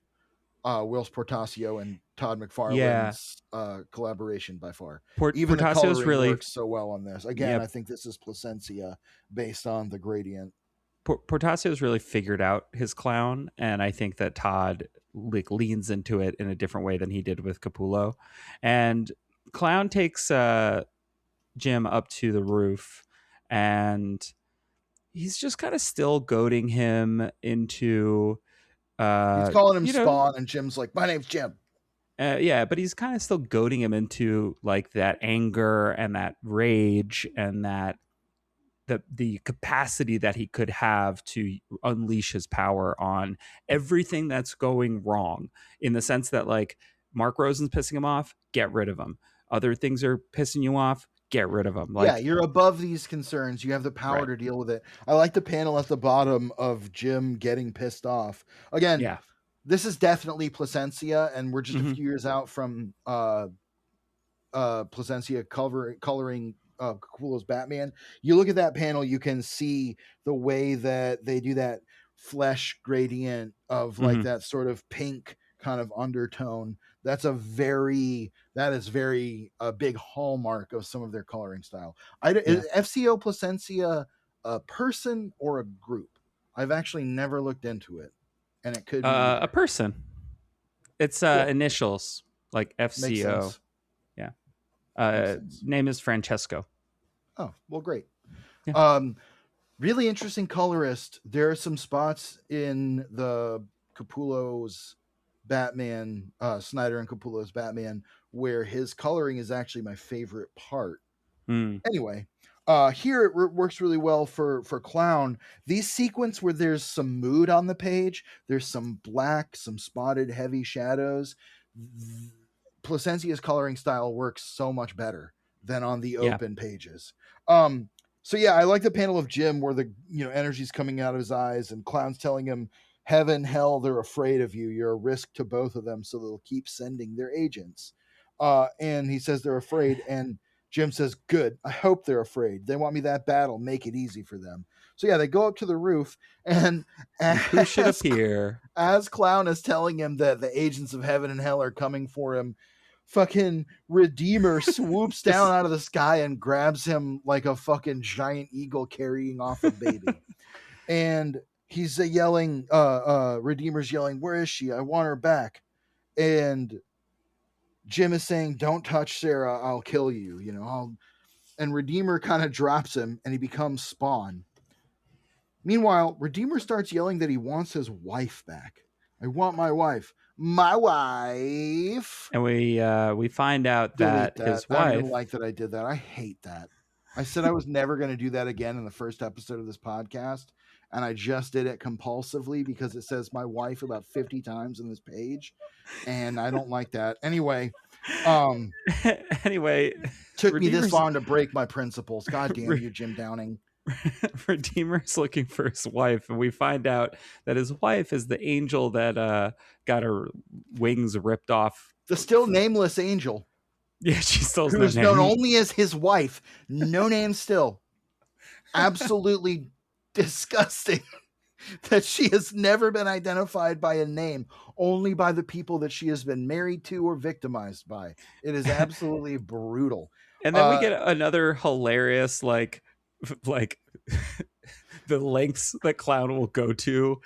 Will's Portacio and Todd yeah. McFarlane's collaboration by far. Port Even the Portacio's coloring really, works so well on this. Again, yeah. I think this is Placencia based on the gradient. Portacio's really figured out his Clown, and I think that Todd like leans into it in a different way than he did with Capullo. And Clown takes Jim up to the roof, and he's just kind of still goading him into He's calling him you know Spawn, and Jim's like, "My name's Jim." yeah, but he's kind of still goading him into like that anger and that rage and that the capacity that he could have to unleash his power on everything that's going wrong, in the sense that like Mark Rosen's pissing him off, get rid of him. Other things are pissing you off, get rid of them. Yeah, Like, you're above these concerns. You have the power right. to deal with it. I like the panel at the bottom of Jim getting pissed off. Again, Yeah. this is definitely Placencia, and we're just a Hmm. few years out from Placencia coloring Capullo's Batman. You look at that panel, you can see the way that they do that flesh gradient of like Hmm. that sort of pink kind of undertone. That is very a big hallmark of some of their coloring style. Yeah. Is FCO Placencia a person or a group? I've actually never looked into it, and it could be A either. person. It's Cool, initials like makes FCO. sense. Yeah. Makes sense. Name is Francesco. Oh well, great. Yeah. Um, Really interesting colorist. There are some spots in the Capullo's Batman, Snyder and Capullo's Batman, where his coloring is actually my favorite part. Mm. Anyway, here it works really well for Clown. These sequence where there's some mood on the page, there's some black, some spotted, heavy shadows. Placencia's coloring style works so much better than on the Yeah. open pages. So yeah, I like the panel of Jim where the energy's coming out of his eyes and Clown's telling him, Heaven, hell, they're afraid of you. You're a risk to both of them, so they'll keep sending their agents. And he says they're afraid, and Jim says, good, I hope they're afraid. They want me that bad, I'll make it easy for them. So yeah, they go up to the roof, and And who should as, appear? as Clown is telling him that the agents of heaven and hell are coming for him, fucking Redeemer swoops down Just out of the sky and grabs him like a fucking giant eagle carrying off a baby. And he's yelling, Redeemer's yelling, where is she? I want her back. And Jim is saying, don't touch Sarah, I'll kill you. And Redeemer kind of drops him and he becomes Spawn. Meanwhile, Redeemer starts yelling that he wants his wife back. I want my wife. My wife. and we find out Delete that that. his I don't even wife like that I did that. I hate that. I said I was never going to do that again in the first episode of this podcast, and I just did it compulsively because it says my wife about 50 times in this page, and I don't like that. Anyway, um anyway, took me this Redeemer's long to break my principles. God damn you, Jim Downing. Redeemer's looking for his wife, and we find out that his wife is the angel that got her wings ripped off. The still nameless angel Yeah, she still's no who's known name. only as his wife, no name still. Absolutely disgusting that she has never been identified by a name, only by the people that she has been married to or victimized by. It is absolutely brutal. And then we get another hilarious like the lengths that Clown will go to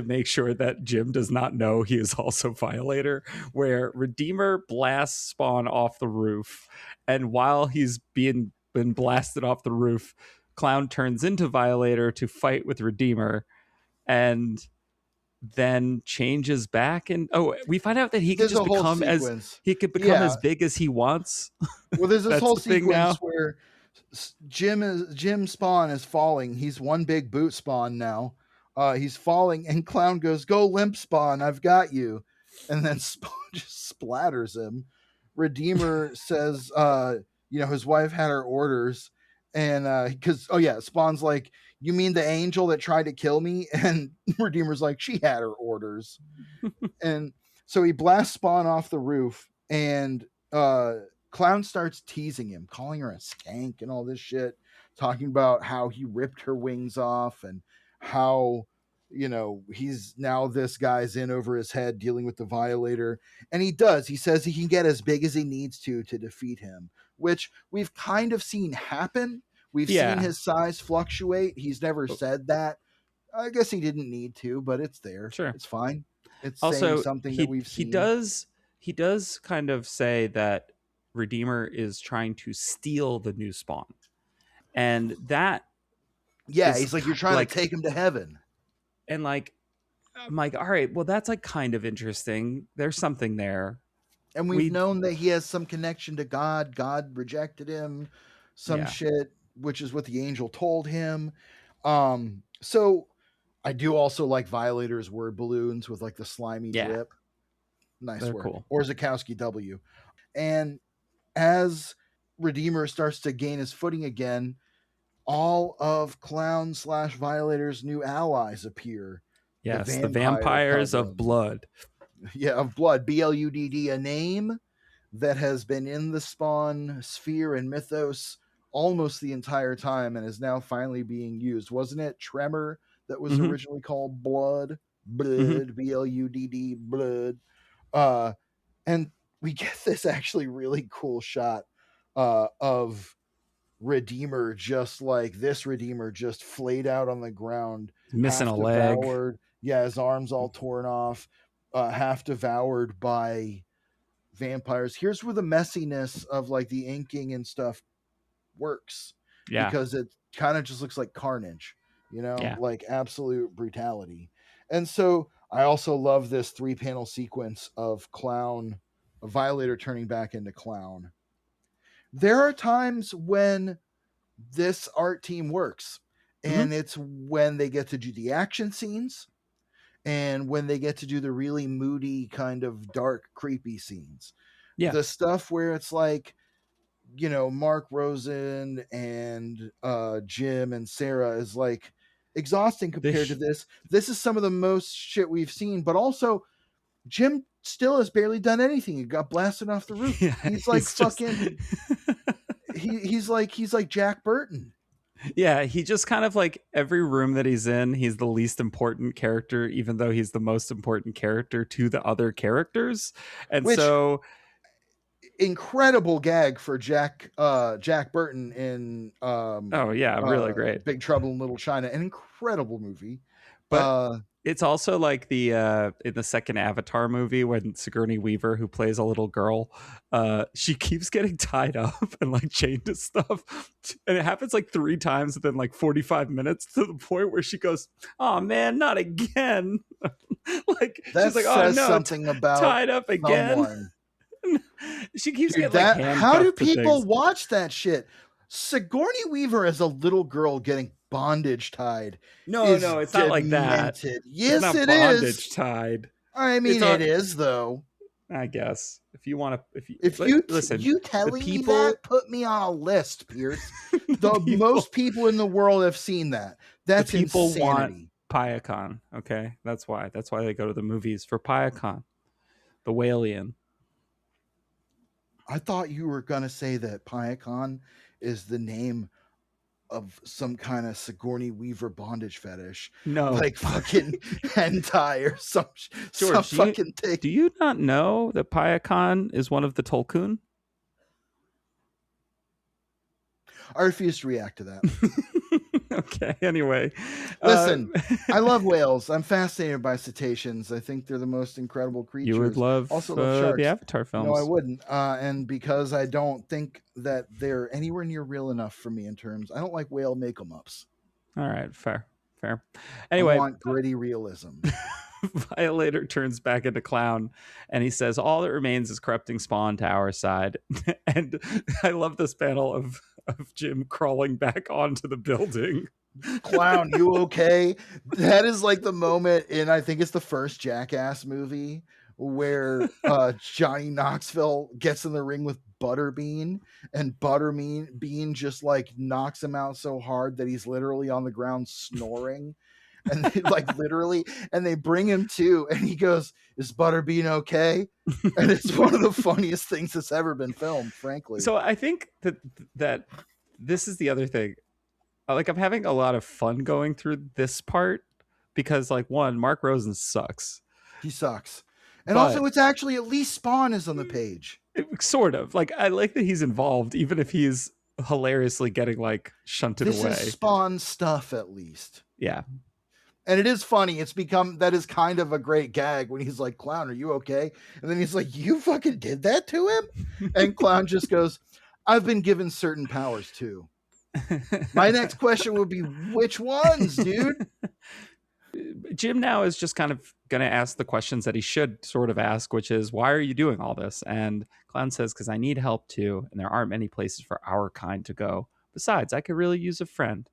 make sure that Jim does not know he is also Violator, where Redeemer blasts Spawn off the roof, and while he's been blasted off the roof, Clown turns into Violator to fight with Redeemer, and then changes back, and we find out that he could There's just a whole become sequence. as big as he wants. Well, there's this That's whole the thing sequence now. where Jim Spawn is falling. He's one big boot Spawn now. He's falling, and Clown goes, "Go limp Spawn, I've got you," and then Spawn just splatters him. Redeemer says, his wife had her orders, and because Spawn's like, "You mean the angel that tried to kill me?" And Redeemer's like, "She had her orders," and so he blasts Spawn off the roof, and Clown starts teasing him, calling her a skank and all this shit, talking about how he ripped her wings off and how, he's now this guy's in over his head dealing with the Violator. And he does. He says he can get as big as he needs to defeat him, which we've kind of seen happen. We've seen Yeah, his size fluctuate. He's never said that. I guess he didn't need to, but it's there. sure. It's fine. It's saying Also, something that he we've he seen. does he does kind of say that Redeemer is trying to steal the new Spawn, and that Yeah, is he's like, you're trying to like, take him to heaven. and like, I'm like, all right, well, that's like kind of interesting. There's something there. And we've We known that he has some connection to God. God rejected him, some Yeah, shit, which is what the angel told him. So I do also like Violator's word balloons with like the slimy yeah, drip. Nice they're work. cool. Or Zakowski W. And as Redeemer starts to gain his footing again, all of Clown/Violator's new allies appear. The Yes, the vampire vampires of coven. blood. Yeah, of blood. BLUDD, a name that has been in the Spawn sphere and mythos almost the entire time and is now finally being used. Wasn't it Tremor that was Hmm. originally called Blood? Hmm. Blood, BLUDD, blood. Uh, and we get this actually really cool shot of Redeemer, just like this Redeemer just flayed out on the ground, Missing half a leg. devoured. Yeah, his arms all torn off, half devoured by vampires. Here's where the messiness of like the inking and stuff works, Yeah, because it kind of just looks like carnage, yeah, like absolute brutality. And so I also love this 3-panel sequence of Violator turning back into Clown. There are times when this art team works, hmm and it's when they get to do the action scenes and when they get to do the really moody kind of dark creepy scenes. yeah, The stuff where it's like, Mark Rosen and Jim and Sarah is like, exhausting compared to this. This is some of the most shit we've seen, but also Jim still has barely done anything. He got blasted off the roof. Yeah, He's like he's just fucking he's like Jack Burton. yeah, he just kind of like every room that he's in, he's the least important character, even though he's the most important character to the other characters. And Which so, incredible gag for Jack Burton in oh yeah, really great. Big Trouble in Little China. An incredible movie. But Uh it's also like the in the second Avatar movie when Sigourney Weaver, who plays a little girl, she keeps getting tied up and like chained to stuff, and it happens like 3 times within like 45 minutes to the point where she goes, "Oh man, not again!" Like that she's like, "Oh says no, something about tied up again." someone. She keeps Dude, getting like that how do handcuffed to people things. watch that shit? Sigourney Weaver as a little girl getting bondage tied No, is no, it's not like that. demented. It's Yes, not it is. bondage tied. I It's mean, on. it is though. I guess if you want to, if you If you listen, you the telling me people, that, put me on a list, Pierce. the The people, most people in the world have seen that. the That's people want insanity. Pyacon. Okay, that's why. That's why they go to the movies for Pyacon, the Whalian. I thought you were gonna say that Pyacon is the name of some kind of Sigourney Weaver bondage fetish, No, like fucking hentai or some George, fucking thing. do you not know that Pyacon is one of the Tolkien? I refuse to react to that. Okay. Anyway, Listen, I love whales. I'm fascinated by cetaceans. I think they're the most incredible you would creatures. love Also love the sharks. Avatar No, I films. wouldn't. And because I don't think that they're anywhere near real enough for me in terms, I don't like whale make 'em ups. All right, fair, fair. I Anyway, want gritty realism. Violator turns back into clown and he says, "All that remains is corrupting spawn to our side." And I love this panel of Jim crawling back onto the building. Clown, you okay? That is like the moment in, I think it's the first Jackass movie, where Johnny Knoxville gets in the ring with Butterbean, and Butterbean just like knocks him out so hard that he's literally on the ground snoring. And they like literally, and they bring him to, and he goes, "Is Butterbean okay?" And it's one of the funniest things that's ever been filmed, frankly. So I think that this is the other thing. Like I'm having a lot of fun going through this part because like one, Mark Rosen sucks. He sucks. And But also, it's actually at least Spawn is on the page. sort of like I like that he's involved, even if he's hilariously getting like shunted This is away. Spawn stuff, at least. Yeah. And it is funny. It's become, that is kind of a great gag when he's like, "Clown, are you okay?" And then he's like, "You fucking did that to him?" And Clown just goes, "I've been given certain powers too." My next question would be, which ones, dude? Jim now is just kind of going to ask the questions that he should sort of ask, which is, why are you doing all this? And Clown says, because I need help too, and there aren't many places for our kind to go. Besides, I could really use a friend.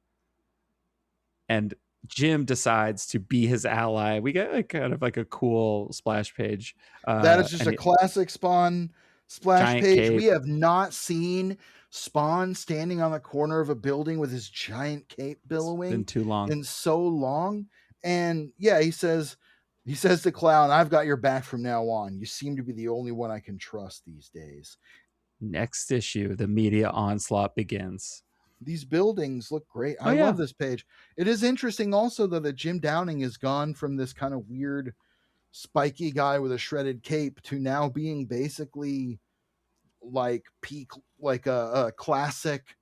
And Jim decides to be his ally. We get like kind of like a cool splash page. That is just And a classic Spawn splash giant page. We cape. have not seen Spawn standing on the corner of a building with his giant cape It's been billowing too long. in so long. And yeah, he says to Clown, "I've got your back from now on. You seem to be the only one I can trust these days." Next issue, the media onslaught begins. These buildings look great. Oh I yeah. love this page. It is interesting also though that Jim Downing is gone from this kind of weird spiky guy with a shredded cape to now being basically like peak, like a classic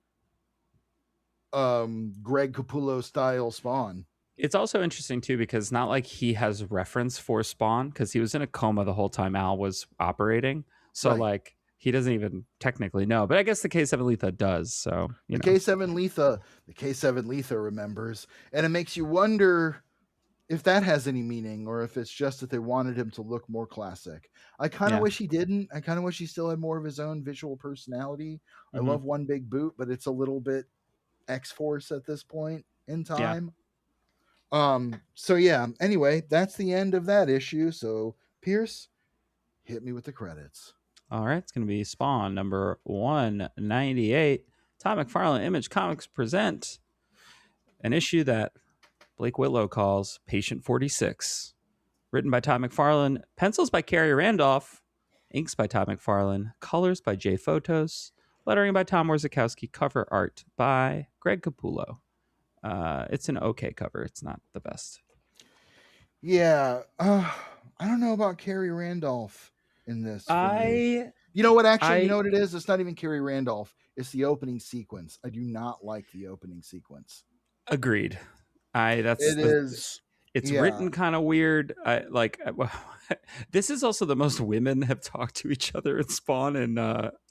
Greg Capullo style Spawn. It's also interesting too because not like he has reference for Spawn because he was in a coma the whole time Al was operating. So Right. like he doesn't even technically know. But I guess the K7 Letha does. So you The know. K7 Letha remembers, and it makes you wonder if that has any meaning or if it's just that they wanted him to look more classic. I kind of Yeah. wish he didn't. I kind of wish he still had more of his own visual personality. I Mm-hmm. love One Big Boot, but it's a little bit X-Force at this point in Yeah. time. So yeah, anyway, that's the end of that issue. So Pierce, hit me with the credits. All right. It's gonna be Spawn number 198. Todd McFarlane Image Comics present an issue that Blake Whitlow calls Patient 46. Written by Todd McFarlane, pencils by Khary Randolph, inks by Todd McFarlane, colors by Jay Photos, lettering by Tom Warzakowski, cover art by Greg Capullo. It's an okay cover. It's not the best. Yeah, I don't know about Carrie Randolph in this for me. I You know what? Actually, you know I what it is? It's not even Carrie Randolph. It's the opening sequence. I do not like the opening sequence. agreed. I that's It the is, it's yeah, written kind of weird. I like this is also the most women have talked to each other in Spawn and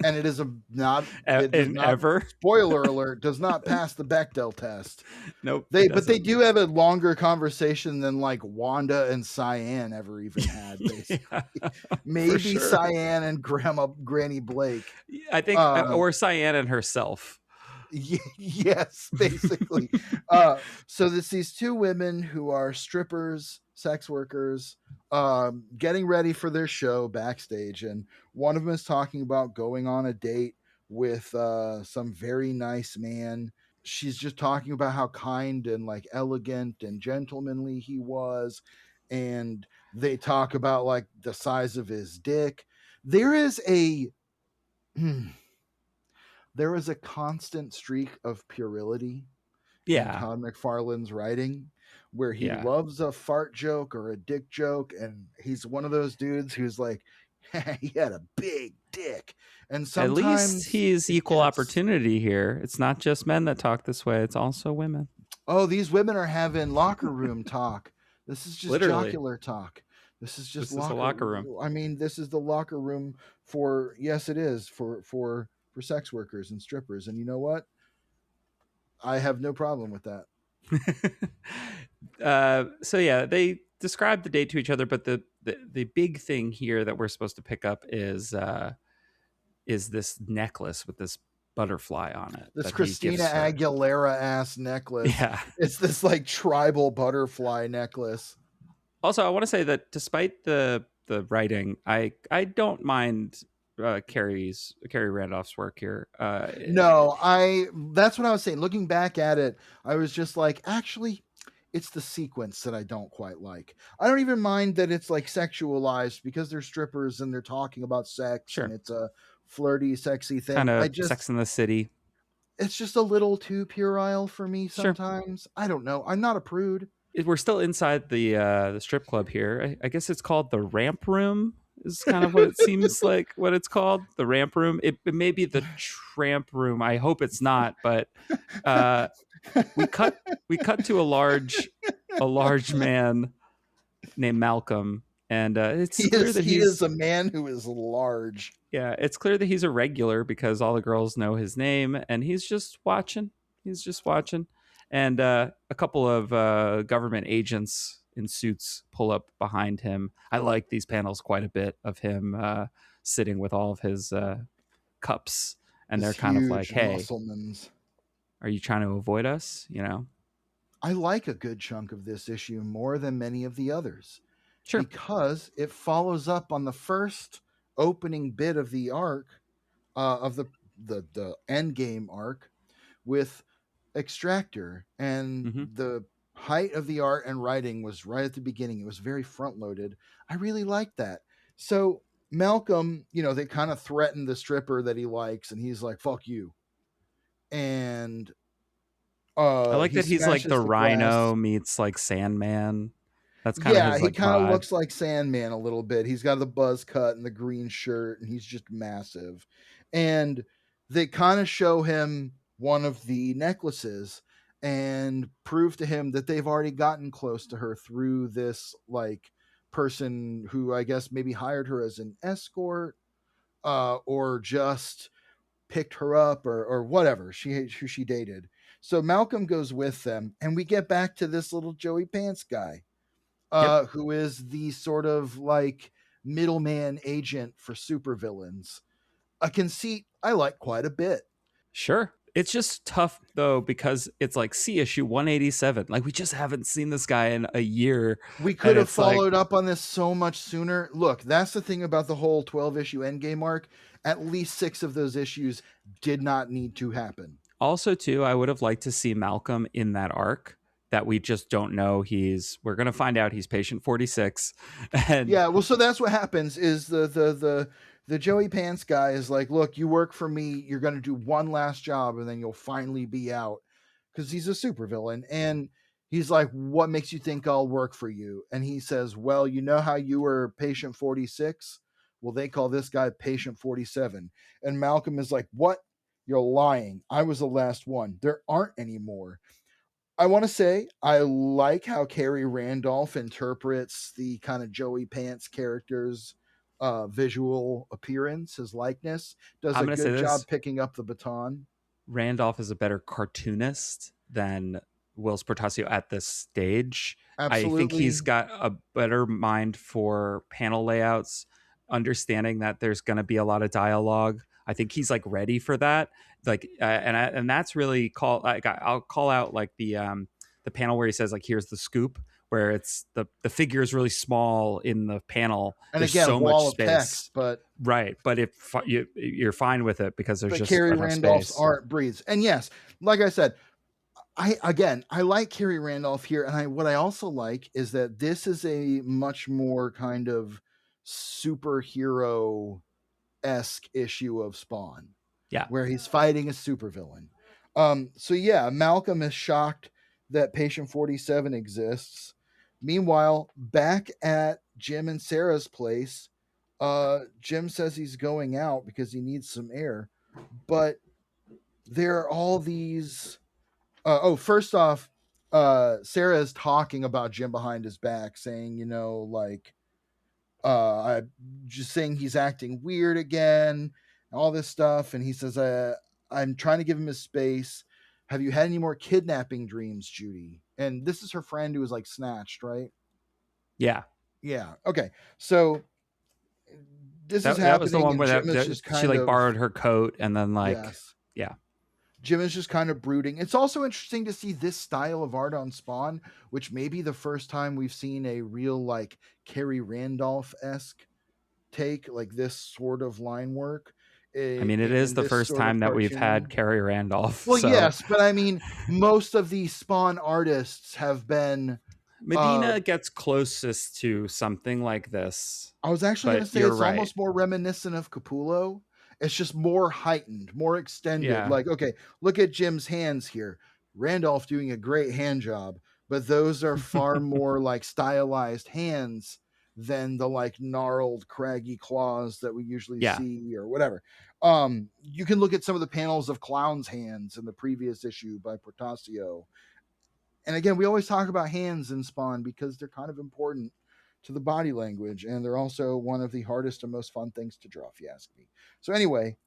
it is a not. It does in not. ever. Spoiler alert: does not pass the Bechdel test. Nope, it But they doesn't. do have a longer conversation than like Wanda and Cyan ever even had. Yeah, Basically, for maybe sure. Cyan and Granny Blake. I think, Um, or Cyan and herself. yes, basically. So there's these two women who are strippers, sex workers, getting ready for their show backstage, and one of them is talking about going on a date with some very nice man. She's just talking about how kind and like elegant and gentlemanly he was, and they talk about like the size of his dick. There is a there is a constant streak of puerility in Yeah, Todd McFarlane's writing where he yeah. loves a fart joke or a dick joke. And he's one of those dudes who's like, he had a big dick. And At least sometimes he's it equal gets, opportunity here. It's not just men that talk this way; it's also women. oh, these women are having locker room talk. This is just Literally, jocular talk. This is just this is a locker. locker room. I mean, this is the locker room for, yes, it is for sex workers and strippers. And you know what? I have no problem with that. So yeah, they describe the date to each other, but the big thing here that we're supposed to pick up is this necklace with this butterfly on it This that he Christina gives her. Aguilera ass necklace. Yeah. It's this like tribal butterfly necklace. Also, I want to say that despite the writing, I don't mind Khary Randolph's work here. No, I that's what I was saying. Looking back at it, I was just like, actually, it's the sequence that I don't quite like. I don't even mind that it's like sexualized because they're strippers and they're talking about sex and Sure, it's a flirty, sexy kind thing. I of just Sex in the City. it's just a little too puerile for me Sure, sometimes. I don't know. I'm not a prude. we're still inside the strip club here. I guess it's called the Ramp Room. Is kind of what it seems like. What it's called, the Ramp Room. It may be the Tramp Room. I hope it's not. But uh, we cut we cut to a large man named Malcolm, and it's clear that He is he's a man who is large. yeah, it's clear that he's a regular because all the girls know his name, and he's just watching. He's just watching, and a couple of government agents in suits pull up behind him. I like these panels quite a bit of him sitting with all of his cups, and His they're kind of like, huge "Hey, musclemans. are you trying to avoid us?" You know? I like a good chunk of this issue more than many of the others Sure. because it follows up on the first opening bit of the arc of the Endgame arc with Extractor, and Hmm. the height of the art and writing was right at the beginning. It was very front loaded. I really liked that. So Malcolm, they kind of threaten the stripper that he likes, and he's like, "Fuck you," and I like he that he's like the smashes the glass. Rhino meets like Sandman. That's kind of Yeah, his he like kind of vibe. looks like Sandman a little bit. He's got the buzz cut and the green shirt, and he's just massive. And they kind of show him one of the necklaces and prove to him that they've already gotten close to her through this like person who I guess maybe hired her as an escort, or just picked her up, or whatever who she dated. So Malcolm goes with them, and we get back to this little Joey Pants guy, Yep. who is the sort of like middleman agent for supervillains. A conceit I like quite a bit. Sure. It's just tough though because it's like see issue 187. Like we just haven't seen this guy in a year, We and could have it's like followed up on this so much sooner. Look, that's the thing about the whole 12 issue Endgame arc. At least 6 of those issues did not need to happen. also too I would have liked to see Malcolm in that arc that we just don't know. We're going to find out he's patient 46. And Yeah, well, so that's what happens is the Joey Pants guy is like, look, you work for me, you're going to do one last job, and then you'll finally be out, because he's a supervillain. And he's like, what makes you think I'll work for you? And he says, well, you know how you were patient 46? Well, they call this guy patient 47. And Malcolm is like, what? You're lying. I was the last one. There aren't any more. I want to say I like how Khary Randolph interprets the kind of Joey Pants character's visual appearance, his likeness. Does I'm a going to say good job this: picking up the baton. Randolph is a better cartoonist than Wills Portacio at this stage. I think he's Absolutely. got a better mind for panel layouts, understanding that there's going to be a lot of dialogue. I think he's like ready for that. And that's really I'll call out like the panel where he says like here's the scoop, where it's the figure is really small in the panel. And There's again, so much wall of text, space. but Right, but if you're fine with it because there's just Khary enough Randolph's space. art breathes. And yes, like I said, I like Khary Randolph here, and what I also like is that this is a much more kind of superhero esque issue of Spawn, Yeah, where he's fighting a supervillain. So yeah, Malcolm is shocked that Patient 47 exists. Meanwhile, back at Jim and Sarah's place, Jim says he's going out because he needs some air, but there are all these. First off, Sarah is talking about Jim behind his back, saying, like, I just saying he's acting weird again, all this stuff. And he says, I'm trying to give him his space. Have you had any more kidnapping dreams, Judy? And this is her friend who was like snatched, right? yeah. Yeah. Okay. So this is That was the happening, one and where Jim is just she kind like of, borrowed her coat and then like yes. yeah. Jim is just kind of brooding. It's also interesting to see this style of art on Spawn, which may be the first time we've seen a real like Khary Randolph esque take, like this sort of line work I mean, it is in the this first sort of time that we've had cartoon. Khary Randolph. Well, So yes, but I mean, most of the Spawn artists have been. Uh, Medina gets closest to something like this, I was actually going but to say you're it's right. almost more reminiscent of Capullo. It's just more heightened, more extended. Yeah. Like, okay, look at Jim's hands here. Randolph doing a great hand job, but those are far more like stylized hands than the like gnarled, craggy claws that we usually Yeah. see or whatever. You can look at some of the panels of Clown's hands in the previous issue by Portacio. And again, we always talk about hands in Spawn because they're kind of important to the body language, and they're also one of the hardest and most fun things to draw, if you ask me. So anyway,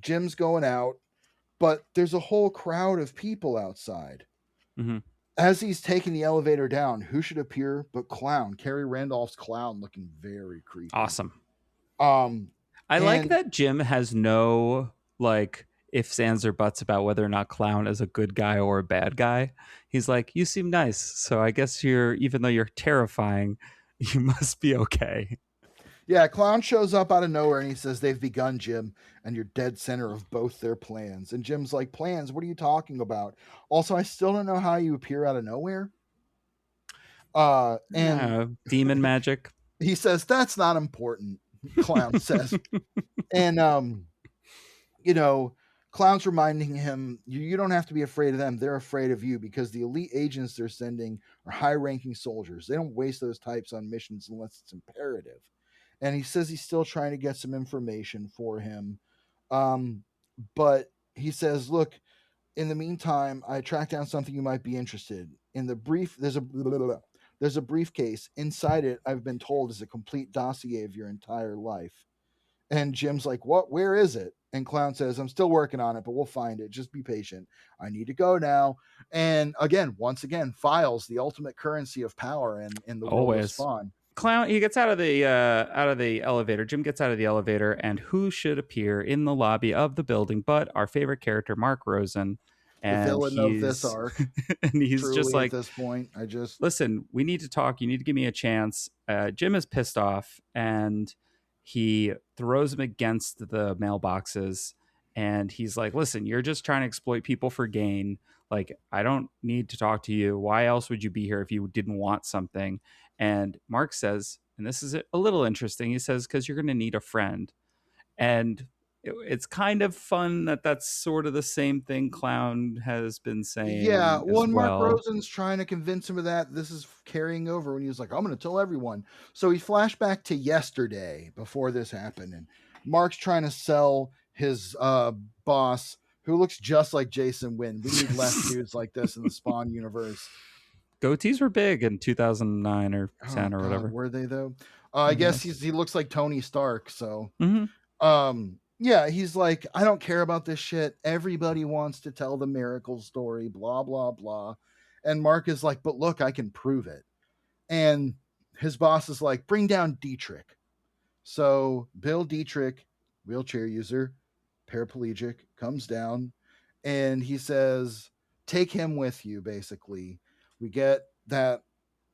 Jim's going out, but there's a whole crowd of people outside. Hmm. As he's taking the elevator down, who should appear but Clown, Khary Randolph's Clown, looking very creepy. Awesome. Um, I like and that Jim has no like ifs, ands, or buts about whether or not Clown is a good guy or a bad guy. He's like, you seem nice, so I guess even though you're terrifying, you must be okay. Yeah, Clown shows up out of nowhere and he says, they've begun, Jim, and you're dead center of both their plans. And Jim's like, plans? What are you talking about? Also, I still don't know how you appear out of nowhere. And Demon magic. he says, that's not important, Clown says. And, you know, Clown's reminding him, you don't have to be afraid of them. They're afraid of you because the elite agents they're sending are high ranking soldiers. They don't waste those types on missions unless it's imperative. And he says he's still trying to get some information for him. But he says, look, in the meantime, I tracked down something you might be interested in. The brief, there's a briefcase. Inside it, I've been told, is a complete dossier of your entire life. And Jim's like, what? Where is it? And Clown says, I'm still working on it, but we'll find it. Just be patient. I need to go now. And again, once again, files, the ultimate currency of power in the world of Always. Spawn. Clown, he gets out of the elevator. Jim gets out of the elevator, and who should appear in the lobby of the building but our favorite character, Mark Rosen. The And villain of this he's arc, and he's just truly at like, this point. listen, we need to talk. You need to give me a chance. Jim is pissed off, and he throws him against the mailboxes. And he's like, listen, you're just trying to exploit people for gain. Like, I don't need to talk to you. Why else would you be here if you didn't want something? And Mark says, and this is a little interesting, he says, because you're going to need a friend. And it's kind of fun that that's sort of the same thing Clown has been Yeah, saying well, as and Mark well. Rosen's trying to convince him of that. This is carrying over when he was like, I'm going to tell everyone. So he flashed back to yesterday before this happened. And Mark's trying to sell his boss, who looks just like Jason Wynn. We need less dudes like this in the Spawn universe. Goatees were big in 2009 or Oh, 10 or God, whatever, were they, though? I I guess guess. he looks like Tony Stark. So Hmm. yeah, he's like, I don't care about this shit. Everybody wants to tell the miracle story, blah blah blah. And Mark is like, but look, I can prove it. And his boss is like, bring down Dietrich. So Bill Dietrich, wheelchair user, paraplegic, comes down and he says, take him with you. Basically, we get that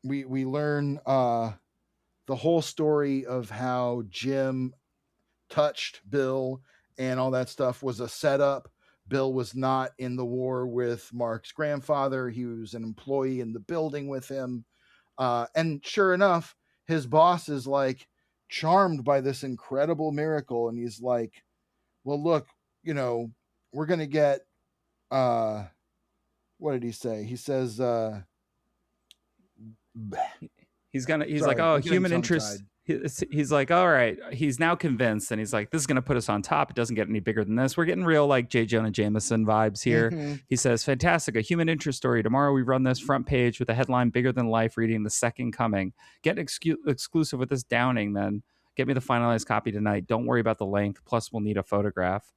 we learn the whole story of how Jim touched Bill and all that stuff was a setup. Bill was not in the war with Mark's grandfather. He was an employee in the building with him. And sure enough, his boss is like charmed by this incredible miracle. And he's like, well, look, you know, we're going to get, uh, what did he say? He says, He's like, sorry, oh, I'm getting human tongue interest. tied. He's like, all right. He's now convinced, and he's like, this is going to put us on top. It doesn't get any bigger than this. We're getting real like J. Jonah Jameson vibes here. Mm-hmm. He says, fantastic, a human interest story. Tomorrow we run this front page with a headline bigger than life, reading the second coming. Get exclusive with this Downing, then get me the finalized copy tonight. Don't worry about the length. Plus, we'll need a photograph.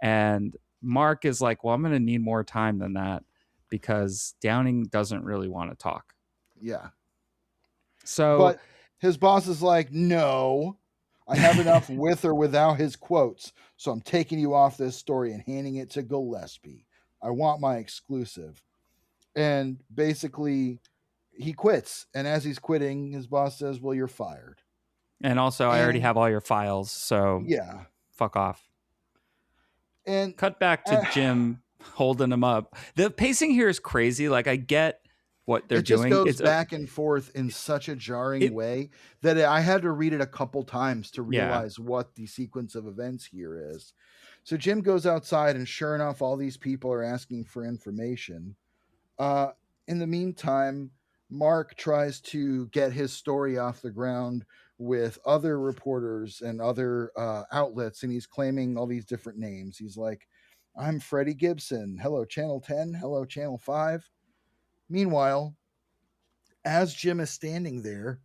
And Mark is like, well, I'm going to need more time than that because Downing doesn't really want to talk. Yeah. So But his boss is like, no, I have enough with or without his quotes. So I'm taking you off this story and handing it to Gillespie. I want my exclusive. And basically, he quits. And as he's quitting, his boss says, well, you're fired. And also, I already And have all your files, so yeah. fuck off. And Cut back to uh, Jim holding him up. The pacing here is crazy. Like, I get what they're it just doing. goes It's a back and forth in such a jarring it way that I had to read it a couple times to yeah. realize what the sequence of events here is. So Jim goes outside, and sure enough, all these people are asking for information. Uh, in the meantime, Mark tries to get his story off the ground with other reporters and other outlets, and he's claiming all these different names. He's like, I'm Freddie Gibson. Hello, Channel 10. Hello, Channel 5. Meanwhile, as Jim is standing there,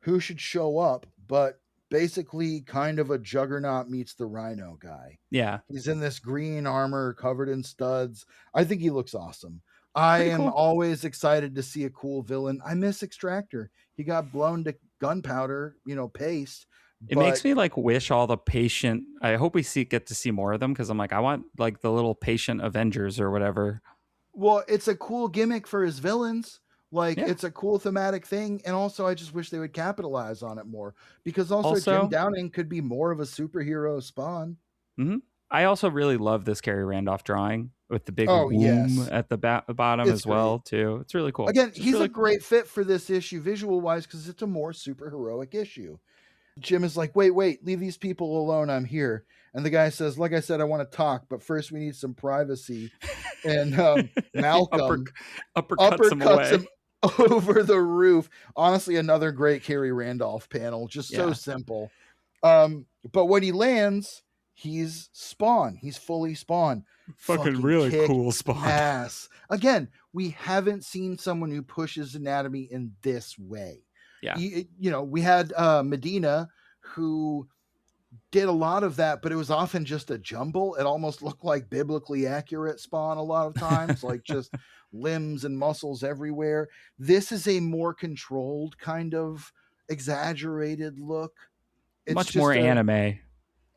who should show up but basically kind of a Juggernaut meets the Rhino guy. Yeah. He's in this green armor covered in studs. I think he looks awesome. I Pretty am cool. always excited to see a cool villain. I miss Extractor. He got blown to gunpowder, paste, It makes but me like wish all the patient. I hope we get to see more of them because I'm like, I want like the little patient Avengers or whatever. well, it's a cool gimmick for his villains. Like Yeah. it's a cool thematic thing, and also I just wish they would capitalize on it more because also Jim Also, Downing could be more of a superhero Spawn. mhm. I also really love this Khary Randolph drawing with the big Oh womb yes, at the bottom it's as great. well too. It's really cool. Again, Just he's a really great fit for this issue visual wise because it's a more super heroic issue. Jim is like, wait, leave these people alone. I'm here. And the guy says, like I said, I want to talk, but first we need some privacy. And he Malcolm uppercuts him uppercuts away. him over the roof. Honestly, another great Khary Randolph panel, just so Yeah. simple. But when he lands, he's Spawn. He's fully Spawn. Fucking Fucking really kick cool Spawn. ass. Again, we haven't seen someone who pushes anatomy in this way. Yeah. We had Medina who did a lot of that, but it was often just a jumble. It almost looked like biblically accurate Spawn a lot of times, like just limbs and muscles everywhere. This is a more controlled kind of exaggerated look. It's Much more just anime.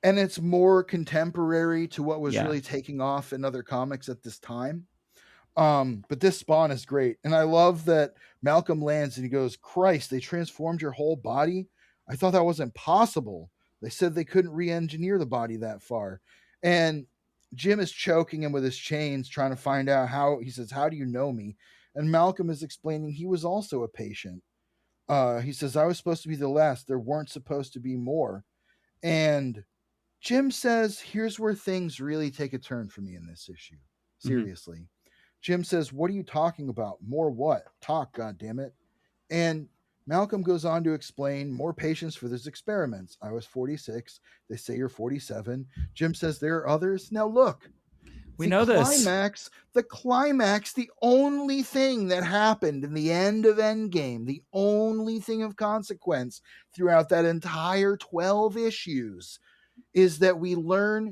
and it's more contemporary to what was Yeah. really taking off in other comics at this time. But this Spawn is great. And I love that Malcolm lands and he goes, Christ, they transformed your whole body. I thought that wasn't possible. They said they couldn't re-engineer the body that far. And Jim is choking him with his chains, trying to find out how. He says, "How do you know me?" And Malcolm is explaining he was also a patient. He says, "I was supposed to be the last. There weren't supposed to be more." And Jim says, "Here's where things really take a turn for me in this issue. Hmm. Seriously." Jim says, "What are you talking about? More what? Talk, goddammit." And Malcolm goes on to explain more patience for these experiments. I was 46. They say you're 47. Jim says there are others. Now look, We the know this. climax, the climax, the only thing that happened in the end of Endgame, the only thing of consequence throughout that entire 12 issues is that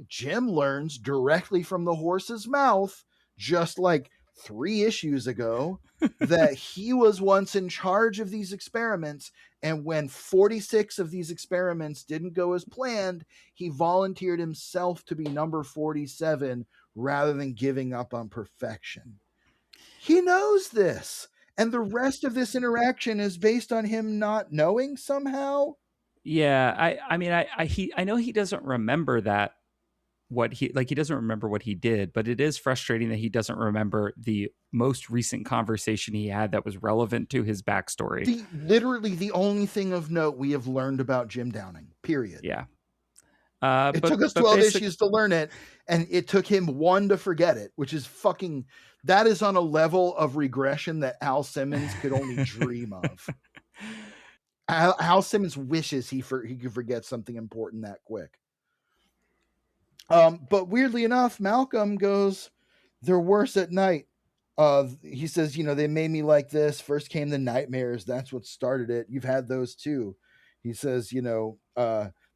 Jim learns directly from the horse's mouth, just like 3 issues ago, that he was once in charge of these experiments. And when 46 of these experiments didn't go as planned, he volunteered himself to be number 47 rather than giving up on perfection. He knows this. And the rest of this interaction is based on him not knowing somehow. Yeah, I mean, I know he doesn't remember that what he like he doesn't remember what he did, but it is frustrating that he doesn't remember the most recent conversation he had that was relevant to his backstory. The literally the only thing of note we have learned about Jim Downing. Period. Yeah. It took us But 12 basic issues to learn it, and it took him one to forget it, which is fucking. That is on a level of regression that Al Simmons could only dream of. Al Simmons wishes he could forget something important that quick. But weirdly enough, Malcolm goes, "They're worse at night." He says, "They made me like this. First came the nightmares. That's what started it. You've had those too." He says,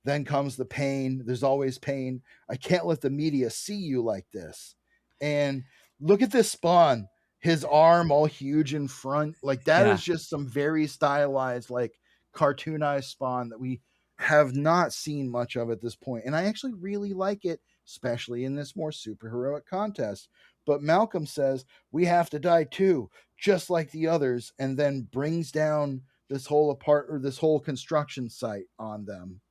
"Then comes the pain. There's always pain. I can't let the media see you like this." And look at this Spawn. His arm all huge in front. Like, that is Yeah. just some very stylized, like, cartoonized Spawn that we have not seen much of at this point. And I actually really like it, especially in this more superheroic contest. But Malcolm says, "We have to die too, just like the others," and then brings down this whole construction site on them.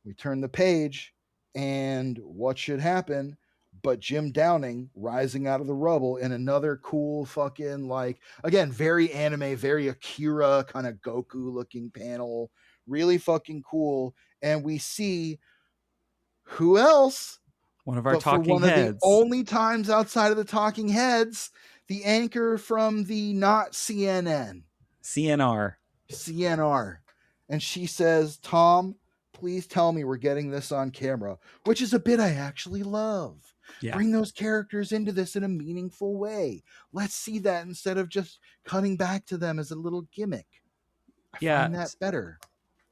We turn the page, and what should happen but Jim Downing rising out of the rubble in another cool fucking, like, again, very anime, very Akira kind of Goku looking panel, really fucking cool. And we see who else One of our but for talking one of the heads, only times outside of the talking heads, the anchor from the not CNN, CNR. CNR. And she says, "Tom, please tell me we're getting this on camera," which is a bit I actually love. Yeah. Bring those characters into this in a meaningful way. Let's see that instead of just cutting back to them as a little gimmick. I Yeah. find that better.